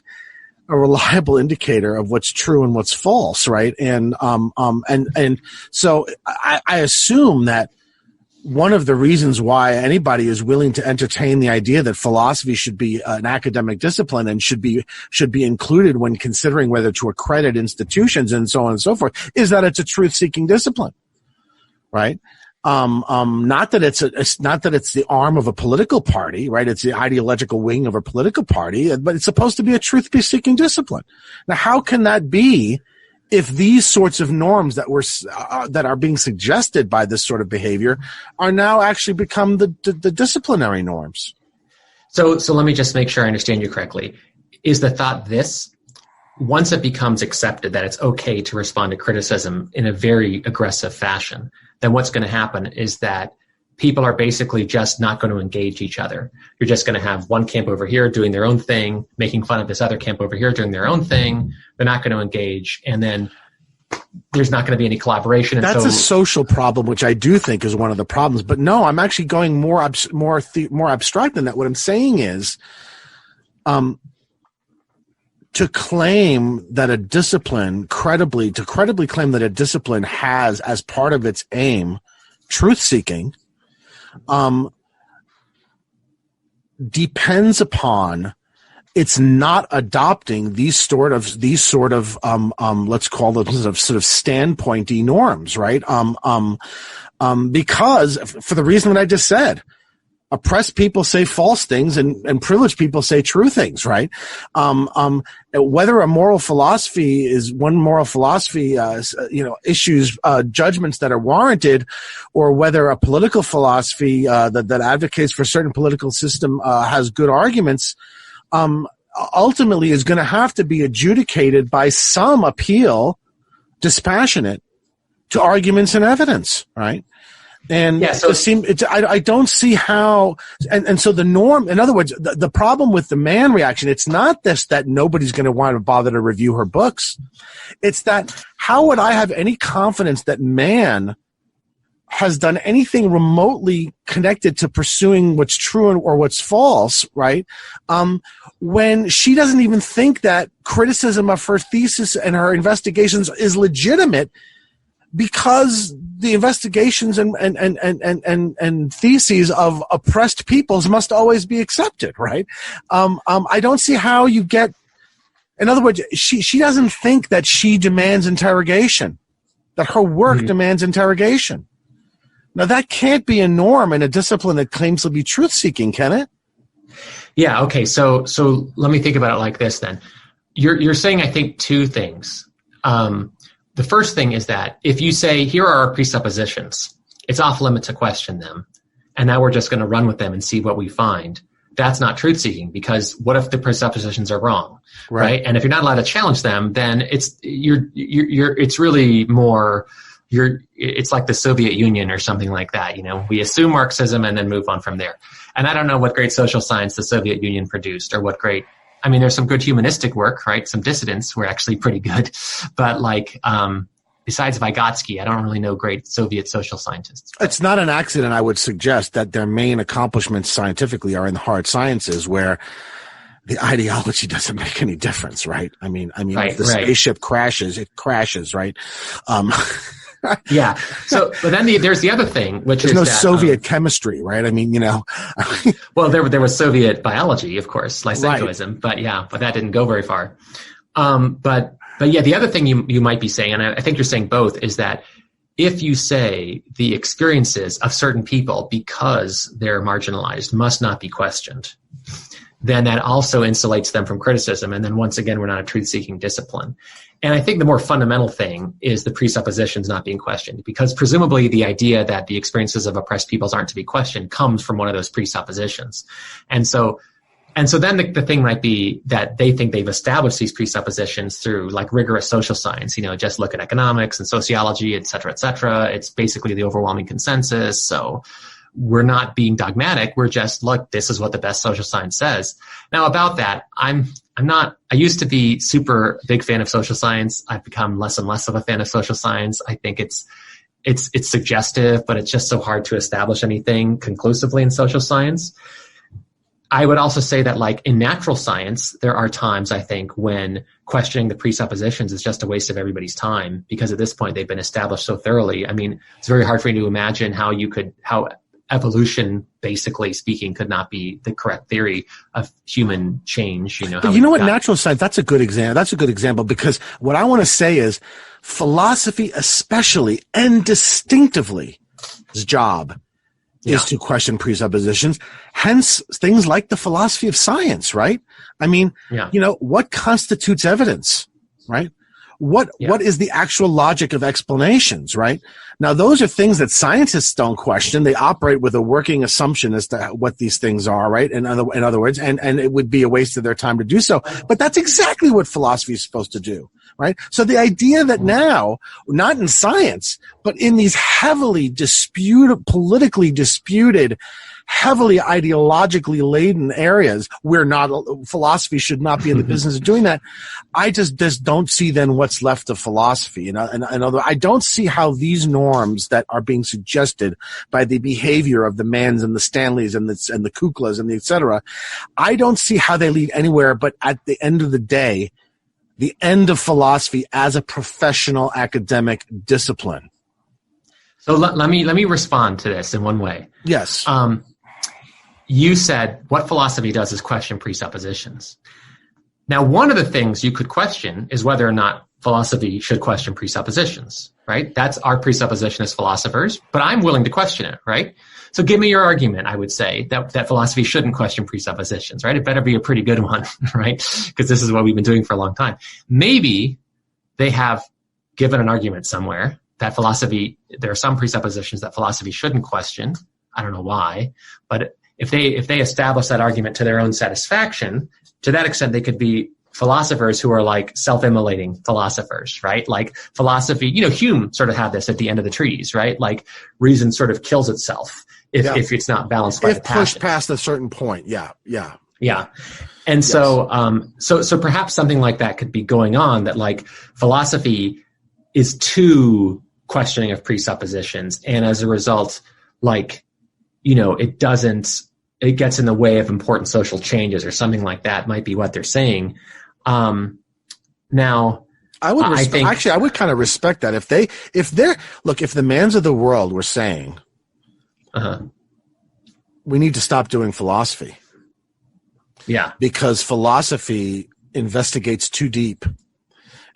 a reliable indicator of what's true and what's false, right? And so I assume that one of the reasons why anybody is willing to entertain the idea that philosophy should be an academic discipline and should be included when considering whether to accredit institutions and so on and so forth is that it's a truth-seeking discipline. right? Not that it's not that it's the arm of a political party, right? It's the ideological wing of a political party, but it's supposed to be a truth-seeking discipline. Now, how can that be if these sorts of norms that are being suggested by this sort of behavior are now actually become the disciplinary norms? So let me just make sure I understand you correctly. Is the thought this? Once it becomes accepted that it's okay to respond to criticism in a very aggressive fashion, then what's going to happen is that people are basically just not going to engage each other. You're just going to have one camp over here doing their own thing, making fun of this other camp over here doing their own thing. They're not going to engage, and then there's not going to be any collaboration. And that's a social problem, which I do think is one of the problems. But no, I'm actually going more abstract than that. What I'm saying is, to claim that a discipline, credibly claim that a discipline has as part of its aim truth-seeking, depends upon it's not adopting these sort of let's call them sort of standpointy norms, right? Because for the reason that I just said, oppressed people say false things and privileged people say true things, right? Whether a moral philosophy issues judgments that are warranted, or whether a political philosophy that advocates for a certain political system has good arguments, ultimately is going to have to be adjudicated by some appeal, dispassionate, to arguments and evidence, right? And yeah, so I don't see how, and so the norm, in other words, the problem with the Manne reaction, it's not this that nobody's going to want to bother to review her books. It's that how would I have any confidence that Manne has done anything remotely connected to pursuing what's true or what's false, right? When she doesn't even think that criticism of her thesis and her investigations is legitimate, because the investigations and theses of oppressed peoples must always be accepted, right? I don't see how you get, in other words, she doesn't think that she demands interrogation, that her work demands interrogation. Now that can't be a norm in a discipline that claims to be truth-seeking, can it? Yeah, okay, so let me think about it like this then. You're saying, I think, two things. The first thing is that if you say, here are our presuppositions, it's off limit to question them, and now we're just going to run with them and see what we find. That's not truth-seeking, because what if the presuppositions are wrong, right? And if you're not allowed to challenge them, then it's really more, it's like the Soviet Union or something like that. You know, we assume Marxism and then move on from there. And I don't know what great social science the Soviet Union produced, or what great, I mean, there's some good humanistic work, right? Some dissidents were actually pretty good. But besides Vygotsky, I don't really know great Soviet social scientists. It's not an accident, I would suggest, that their main accomplishments scientifically are in the hard sciences, where the ideology doesn't make any difference, right? I mean, if the spaceship crashes, it crashes, right? Yeah. So, but then there's the other thing, which there's is no that, Soviet chemistry, right? I mean, well, there was Soviet biology, of course, Lysenkoism, but that didn't go very far. But yeah, the other thing you might be saying, and I think you're saying both, is that if you say the experiences of certain people, because they're marginalized, must not be questioned, then that also insulates them from criticism. And then once again, we're not a truth-seeking discipline. And I think the more fundamental thing is the presuppositions not being questioned, because presumably the idea that the experiences of oppressed peoples aren't to be questioned comes from one of those presuppositions. And so then the thing might be that they think they've established these presuppositions through like rigorous social science, just look at economics and sociology, et cetera, et cetera. It's basically the overwhelming consensus. So we're not being dogmatic. We're just, look, this is what the best social science says. Now about that, I used to be super big fan of social science. I've become less and less of a fan of social science. I think it's suggestive, but it's just so hard to establish anything conclusively in social science. I would also say that, like, in natural science, there are times, I think, when questioning the presuppositions is just a waste of everybody's time, because at this point they've been established so thoroughly. I mean, it's very hard for me to imagine how evolution, basically speaking, could not be the correct theory of human change. But you know what? Natural science, that's a good example. That's a good example, because what I want to say is philosophy, especially and distinctively, its job is to question presuppositions. Hence, things like the philosophy of science, right? I mean, what constitutes evidence, right? What is the actual logic of explanations, right? Now, those are things that scientists don't question. They operate with a working assumption as to what these things are, right? In other words, and it would be a waste of their time to do so. But that's exactly what philosophy is supposed to do, right? So the idea that now, not in science, but in these heavily politically disputed, heavily ideologically laden areas where philosophy should not be in the business of doing that, I just don't see then what's left of philosophy. I don't see how these norms that are being suggested by the behavior of the Manns and the Stanleys and the Kuklas and the et cetera, I don't see how they lead anywhere but at the end of the day, the end of philosophy as a professional academic discipline. So let me respond to this in one way. Yes. You said what philosophy does is question presuppositions. Now, one of the things you could question is whether or not philosophy should question presuppositions, right? That's our presupposition as philosophers, but I'm willing to question it, right? So give me your argument, I would say, that philosophy shouldn't question presuppositions, right? It better be a pretty good one, right? Because this is what we've been doing for a long time. Maybe they have given an argument somewhere that there are some presuppositions that philosophy shouldn't question. I don't know why, but if they establish that argument to their own satisfaction, to that extent, they could be philosophers who are like self-immolating philosophers, right? Like philosophy, Hume sort of had this at the end of the trees, right? Like reason sort of kills itself if it's not balanced by the passion. If pushed past a certain point, yeah. And so perhaps something like that could be going on, that like philosophy is too questioning of presuppositions, and as a result, it gets in the way of important social changes or something like that might be what they're saying. Now, I would kind of respect that if the Manns of the world were saying, we need to stop doing philosophy. Yeah. Because philosophy investigates too deep,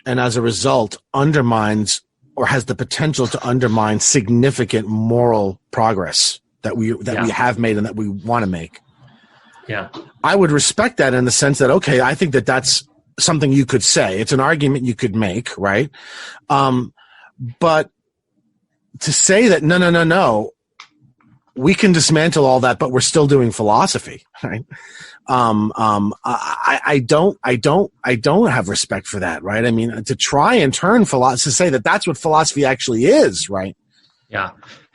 and as a result undermines or has the potential to undermine significant moral progress that we have made and that we want to make. Yeah. I would respect that in the sense that, okay, I think that that's something you could say. It's an argument you could make, right? But to say that, no, we can dismantle all that, but we're still doing philosophy, right? I don't have respect for that, right? I mean, to try and turn philosophy, to say that that's what philosophy actually is, right? Yeah.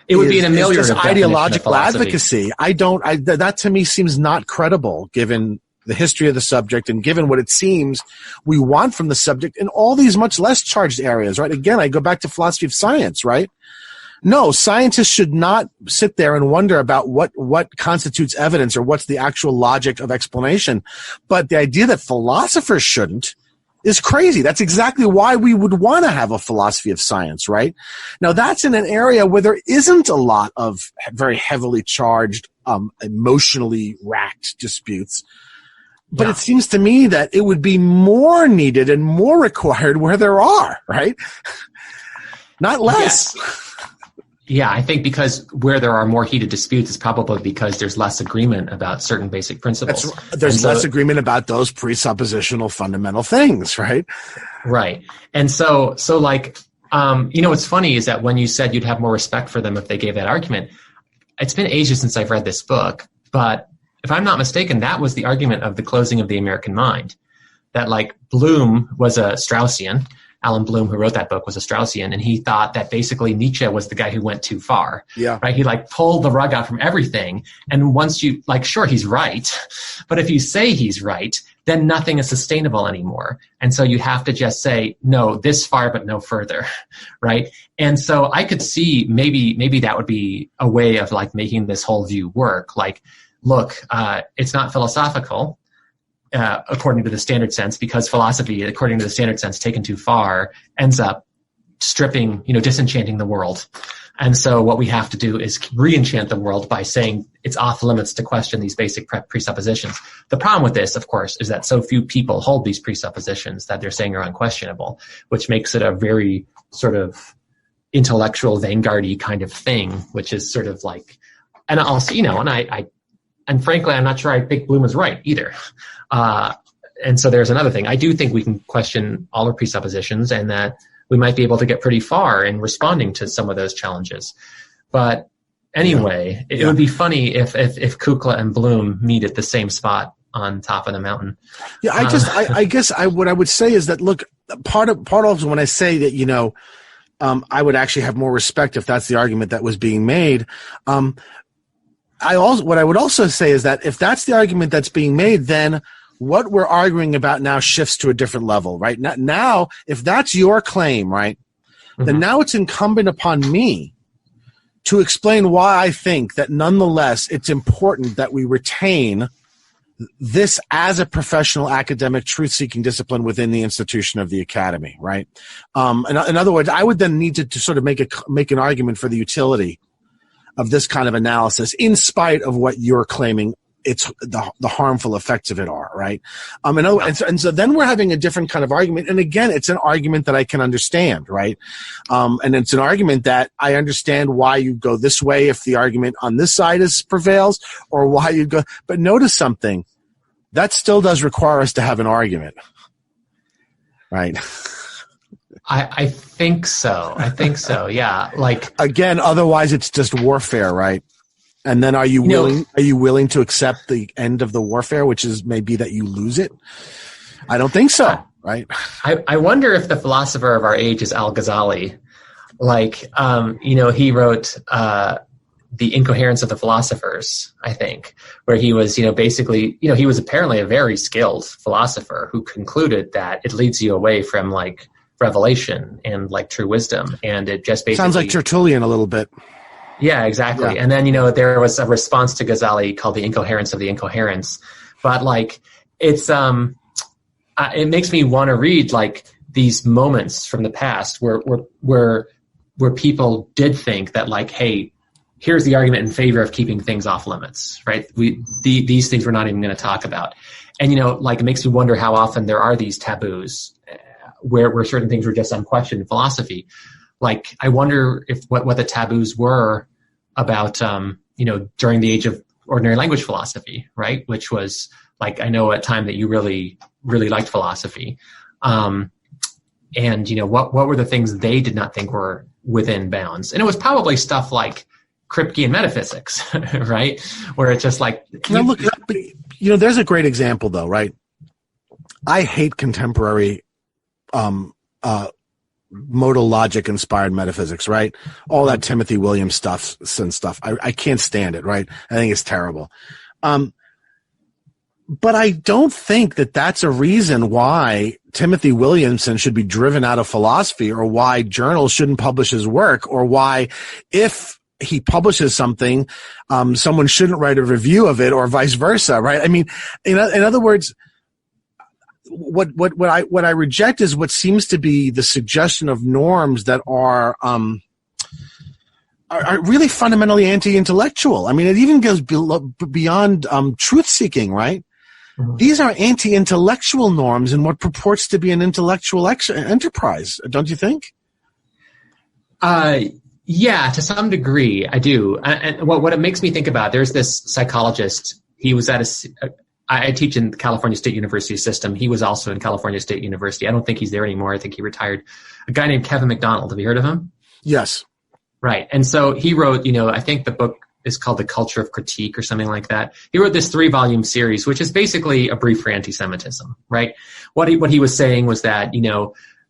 It would be an ameliorative ideological advocacy. That to me seems not credible given the history of the subject and given what it seems we want from the subject in all these much less charged areas, right? Again, I go back to philosophy of science, right? No, scientists should not sit there and wonder about what constitutes evidence or what's the actual logic of explanation. But the idea that philosophers shouldn't is crazy. That's exactly why we would want to have a philosophy of science, right? Now, that's in an area where there isn't a lot of very heavily charged, emotionally racked disputes. But it seems to me that it would be more needed and more required where there are, right? Not less. Yes. Yeah, I think because where there are more heated disputes is probably because there's less agreement about certain basic principles. There's less agreement about those presuppositional fundamental things, right? Right. And so what's funny is that when you said you'd have more respect for them if they gave that argument, it's been ages since I've read this book, but if I'm not mistaken, that was the argument of The Closing of the American Mind, that Bloom was a Straussian. Alan Bloom, who wrote that book, was a Straussian, and he thought that basically Nietzsche was the guy who went too far. Yeah. Right? He pulled the rug out from everything. And once you sure, he's right. But if you say he's right, then nothing is sustainable anymore. And so you have to just say, no, this far, but no further. Right? And so I could see maybe that would be a way of making this whole view work. Look, it's not philosophical. According to the standard sense, because philosophy, according to the standard sense, taken too far, ends up stripping, disenchanting the world. And so what we have to do is re-enchant the world by saying it's off limits to question these basic presuppositions. The problem with this, of course, is that so few people hold these presuppositions that they're saying are unquestionable, which makes it a very sort of intellectual vanguard-y kind of thing, which is sort of like, and also, and frankly, I'm not sure I think Bloom is right either. And so there's another thing. I do think we can question all our presuppositions and that we might be able to get pretty far in responding to some of those challenges. But anyway, it would be funny if Kukla and Bloom meet at the same spot on top of the mountain. Yeah, I guess what I would say is that, look, part of when I say that, I would actually have more respect if that's the argument that was being made. What I would also say is that if that's the argument that's being made, then what we're arguing about now shifts to a different level, right? Now, if that's your claim, right, then now it's incumbent upon me to explain why I think that nonetheless it's important that we retain this as a professional academic truth-seeking discipline within the institution of the academy, right? In other words, I would then need to sort of make an argument for the utility of this kind of analysis in spite of what you're claiming it's the harmful effects of it are, right? And so then we're having a different kind of argument. And again, it's an argument that I can understand, right? And it's an argument that I understand why you go this way if the argument on this side prevails, or why you go. But notice something. That still does require us to have an argument, right? I think so. Yeah. Like, again, otherwise it's just warfare, right? And then are you willing to accept the end of the warfare, which is maybe that you lose it? I don't think so, right? I wonder if the philosopher of our age is Al-Ghazali. Like, he wrote The Incoherence of the Philosophers, I think, where he was, basically, he was apparently a very skilled philosopher who concluded that it leads you away from, like, revelation and, like, true wisdom. And it just basically sounds like Tertullian a little bit. Yeah, exactly. Yeah. And then, there was a response to Ghazali called The Incoherence of the Incoherence. But, like, it's it makes me want to read, like, these moments from the past where people did think that, like, hey, here's the argument in favor of keeping things off limits, right? These things we're not even going to talk about. And, like, it makes me wonder how often there are these taboos where certain things were just unquestioned in philosophy. Like, I wonder if what the taboos were about, during the age of ordinary language philosophy, right? Which was, like, I know a time that you really, really liked philosophy. And, what were the things they did not think were within bounds? And it was probably stuff like Kripkean metaphysics, right? Where it's just like... Now look, there's a great example, though, right? I hate contemporary modal logic inspired metaphysics, right? All that Timothy Williams stuff. I can't stand it, right? I think it's terrible. But I don't think that that's a reason why Timothy Williamson should be driven out of philosophy, or why journals shouldn't publish his work, or why, if he publishes something, someone shouldn't write a review of it, or vice versa, right? I mean, in other words, what I reject is what seems to be the suggestion of norms that are really fundamentally anti-intellectual. I mean, it even goes beyond truth-seeking, right? Mm-hmm. These are anti-intellectual norms in what purports to be an intellectual enterprise, don't you think? Yeah, to some degree, I do. And what it makes me think about, there's this psychologist. He was at I teach in the California State University system. He was also in California State University. I don't think he's there anymore. I think he retired. A guy named Kevin McDonald. Have you heard of him? Yes. Right. And so he wrote, I think the book is called The Culture of Critique or something like that. He wrote this 3-volume series, which is basically a brief for anti-Semitism, right? What he was saying was that,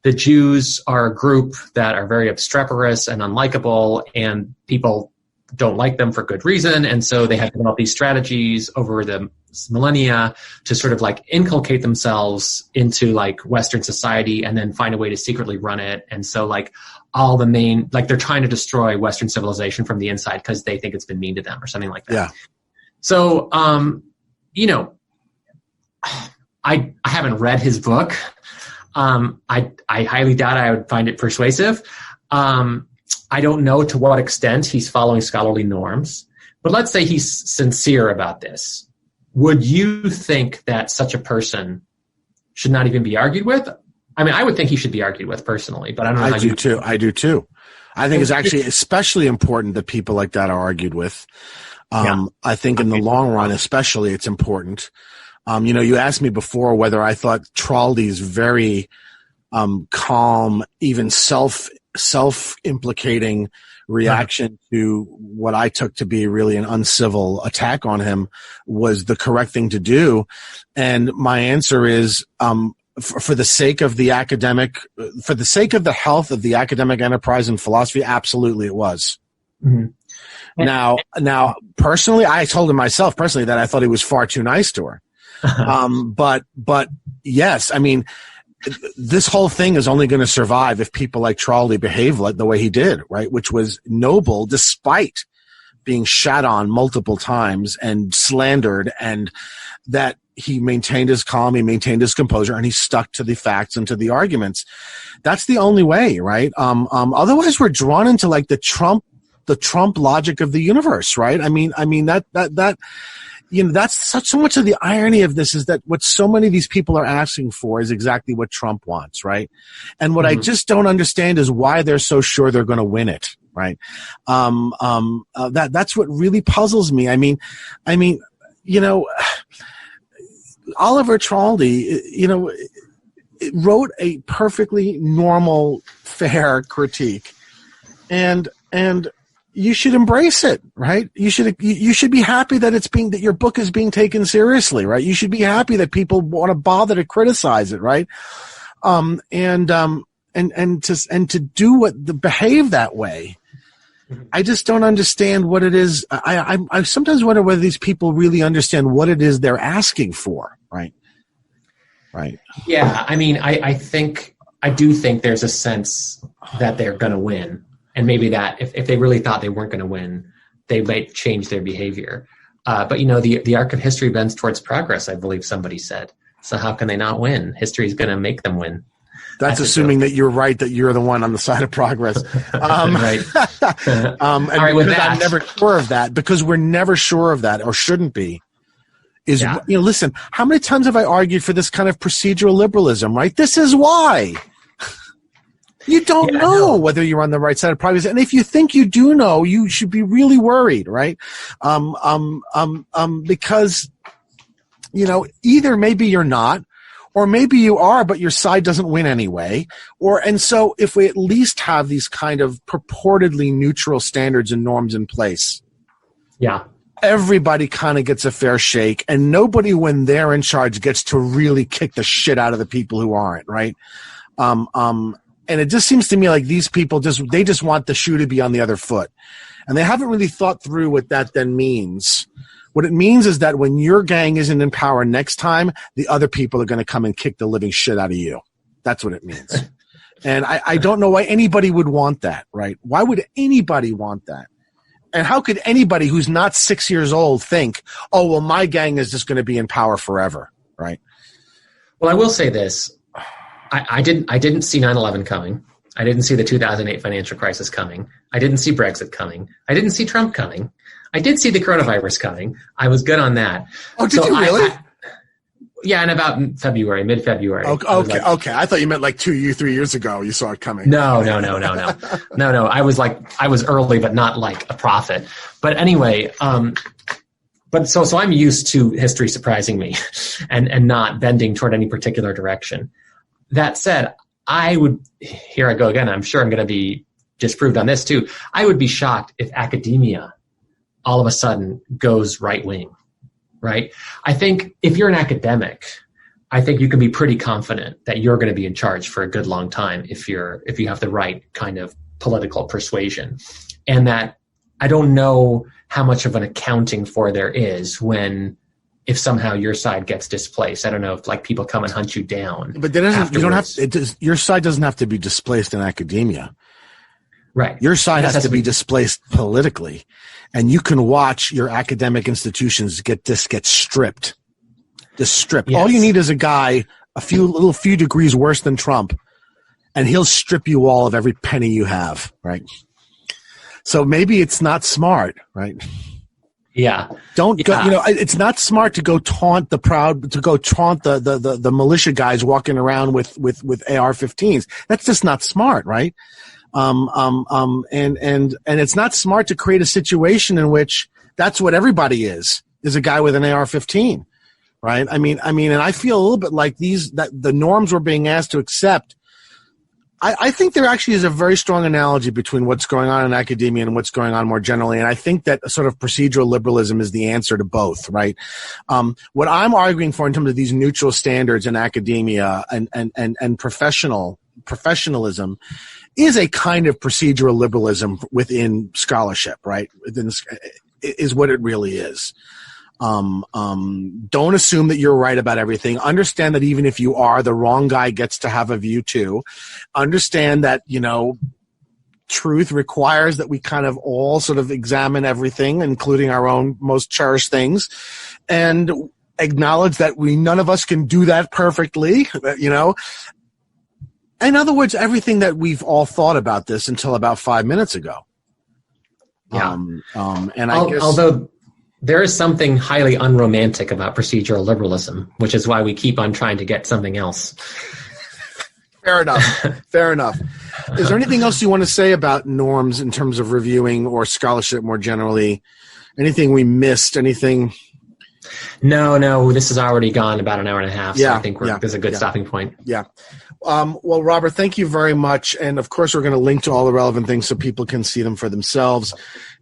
the Jews are a group that are very obstreperous and unlikable, and people don't like them for good reason. And so they have developed these strategies over the millennia to sort of like inculcate themselves into like Western society and then find a way to secretly run it. And so like all the main, like they're trying to destroy Western civilization from the inside because they think it's been mean to them or something like that. Yeah. So, I haven't read his book. I highly doubt I would find it persuasive. I don't know to what extent he's following scholarly norms, but let's say he's sincere about this. Would you think that such a person should not even be argued with? I mean, I would think he should be argued with personally, but I don't know. I do too. I think it's actually especially important that people like that are argued with. I think in the long run, especially, it's important. You asked me before whether I thought Traldi's very calm, even self-implicating reaction to what I took to be really an uncivil attack on him was the correct thing to do. And my answer is, for the sake of the health of the academic enterprise and philosophy, absolutely it was. Mm-hmm. Now, personally, I told him myself personally that I thought he was far too nice to her. But yes, I mean, this whole thing is only going to survive if people like Traldi behave like the way he did, right? Which was noble despite being shat on multiple times and slandered, and that he maintained his calm, he maintained his composure, and he stuck to the facts and to the arguments. That's the only way, right? Otherwise we're drawn into like the Trump logic of the universe, right? I mean that that's so much of the irony of this is that what so many of these people are asking for is exactly what Trump wants, right? And what I just don't understand is why they're so sure they're going to win it, right? That's what really puzzles me. I mean, Oliver Traldi, wrote a perfectly normal, fair critique, and you should embrace it, right? You should be happy that that your book is being taken seriously, right? You should be happy that people want to bother to criticize it, right? And to behave that way. I just don't understand what it is. I sometimes wonder whether these people really understand what it is they're asking for, right? Right. Yeah. I mean, I do think there's a sense that they're going to win. And maybe that if they really thought they weren't going to win, they might change their behavior. But the arc of history bends towards progress, I believe somebody said. So how can they not win? History is going to make them win. That's assuming that you're right, that you're the one on the side of progress. Right. All right, with that. I'm never sure of that, because we're never sure of that, or shouldn't be. Listen, how many times have I argued for this kind of procedural liberalism, right? This is why. You don't know whether you're on the right side of progress. And if you think you do know, you should be really worried, right? Because, either maybe you're not, or maybe you are, but your side doesn't win anyway. And so if we at least have these kind of purportedly neutral standards and norms in place. Yeah. Everybody kind of gets a fair shake, and nobody, when they're in charge, gets to really kick the shit out of the people who aren't, right? And it just seems to me like these people they just want the shoe to be on the other foot. And they haven't really thought through what that then means. What it means is that when your gang isn't in power next time, the other people are going to come and kick the living shit out of you. That's what it means. And I don't know why anybody would want that, right? Why would anybody want that? And how could anybody who's not 6 years old think, oh, well, my gang is just going to be in power forever, right? Well, I will say this. I didn't see 9/11 coming. I didn't see the 2008 financial crisis coming. I didn't see Brexit coming. I didn't see Trump coming. I did see the coronavirus coming. I was good on that. Oh, did you really? Yeah, in about February, mid-February. Okay. I thought you meant like 3 years ago you saw it coming. No. I was early, but not like a prophet. But anyway, so I'm used to history surprising me and not bending toward any particular direction. That said, here I go again, I'm sure I'm going to be disproved on this too. I would be shocked if academia all of a sudden goes right-wing, right? I think if you're an academic, I think you can be pretty confident that you're going to be in charge for a good long time if you have the right kind of political persuasion. And that I don't know how much of an accounting for there is if somehow your side gets displaced. I don't know if like people come and hunt you down. But your side doesn't have to be displaced in academia. Right. Your side has to be displaced politically. And you can watch your academic institutions get stripped. Just stripped. Yes. All you need is a guy a few degrees worse than Trump, and he'll strip you all of every penny you have, right? So maybe it's not smart, right? Yeah. Don't go, it's not smart to go taunt the militia guys walking around with AR-15s. That's just not smart, right? And it's not smart to create a situation in which that's what everybody is a guy with an AR-15, right? I mean, and I feel a little bit like that the norms we're being asked to accept. I think there actually is a very strong analogy between what's going on in academia and what's going on more generally. And I think that sort of procedural liberalism is the answer to both, right? What I'm arguing for in terms of these neutral standards in academia and professionalism is a kind of procedural liberalism within scholarship, right? Is what it really is. Don't assume that you're right about everything. Understand that even if you are, the wrong guy gets to have a view too. Understand that, truth requires that we kind of all sort of examine everything, including our own most cherished things, and acknowledge that none of us can do that perfectly, In other words, everything that we've all thought about this until about 5 minutes ago. Yeah. And I guess, although there is something highly unromantic about procedural liberalism, which is why we keep on trying to get something else. Fair enough. Is there anything else you want to say about norms in terms of reviewing or scholarship more generally? Anything we missed? Anything? No, this has already gone about an hour and a half, so I think there's a good stopping point. Yeah. Well, Robert, thank you very much. And of course, we're going to link to all the relevant things so people can see them for themselves.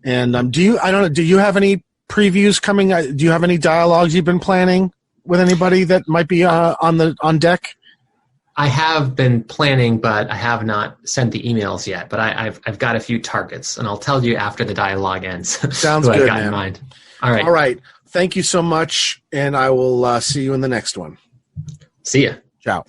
And do you have any previews coming? Do you have any dialogues you've been planning with anybody that might be on deck? I have been planning, but I have not sent the emails yet. But I've got a few targets, and I'll tell you after the dialogue ends. Sounds good, man. In mind. All right. Thank you so much, and I will see you in the next one. See ya. Ciao.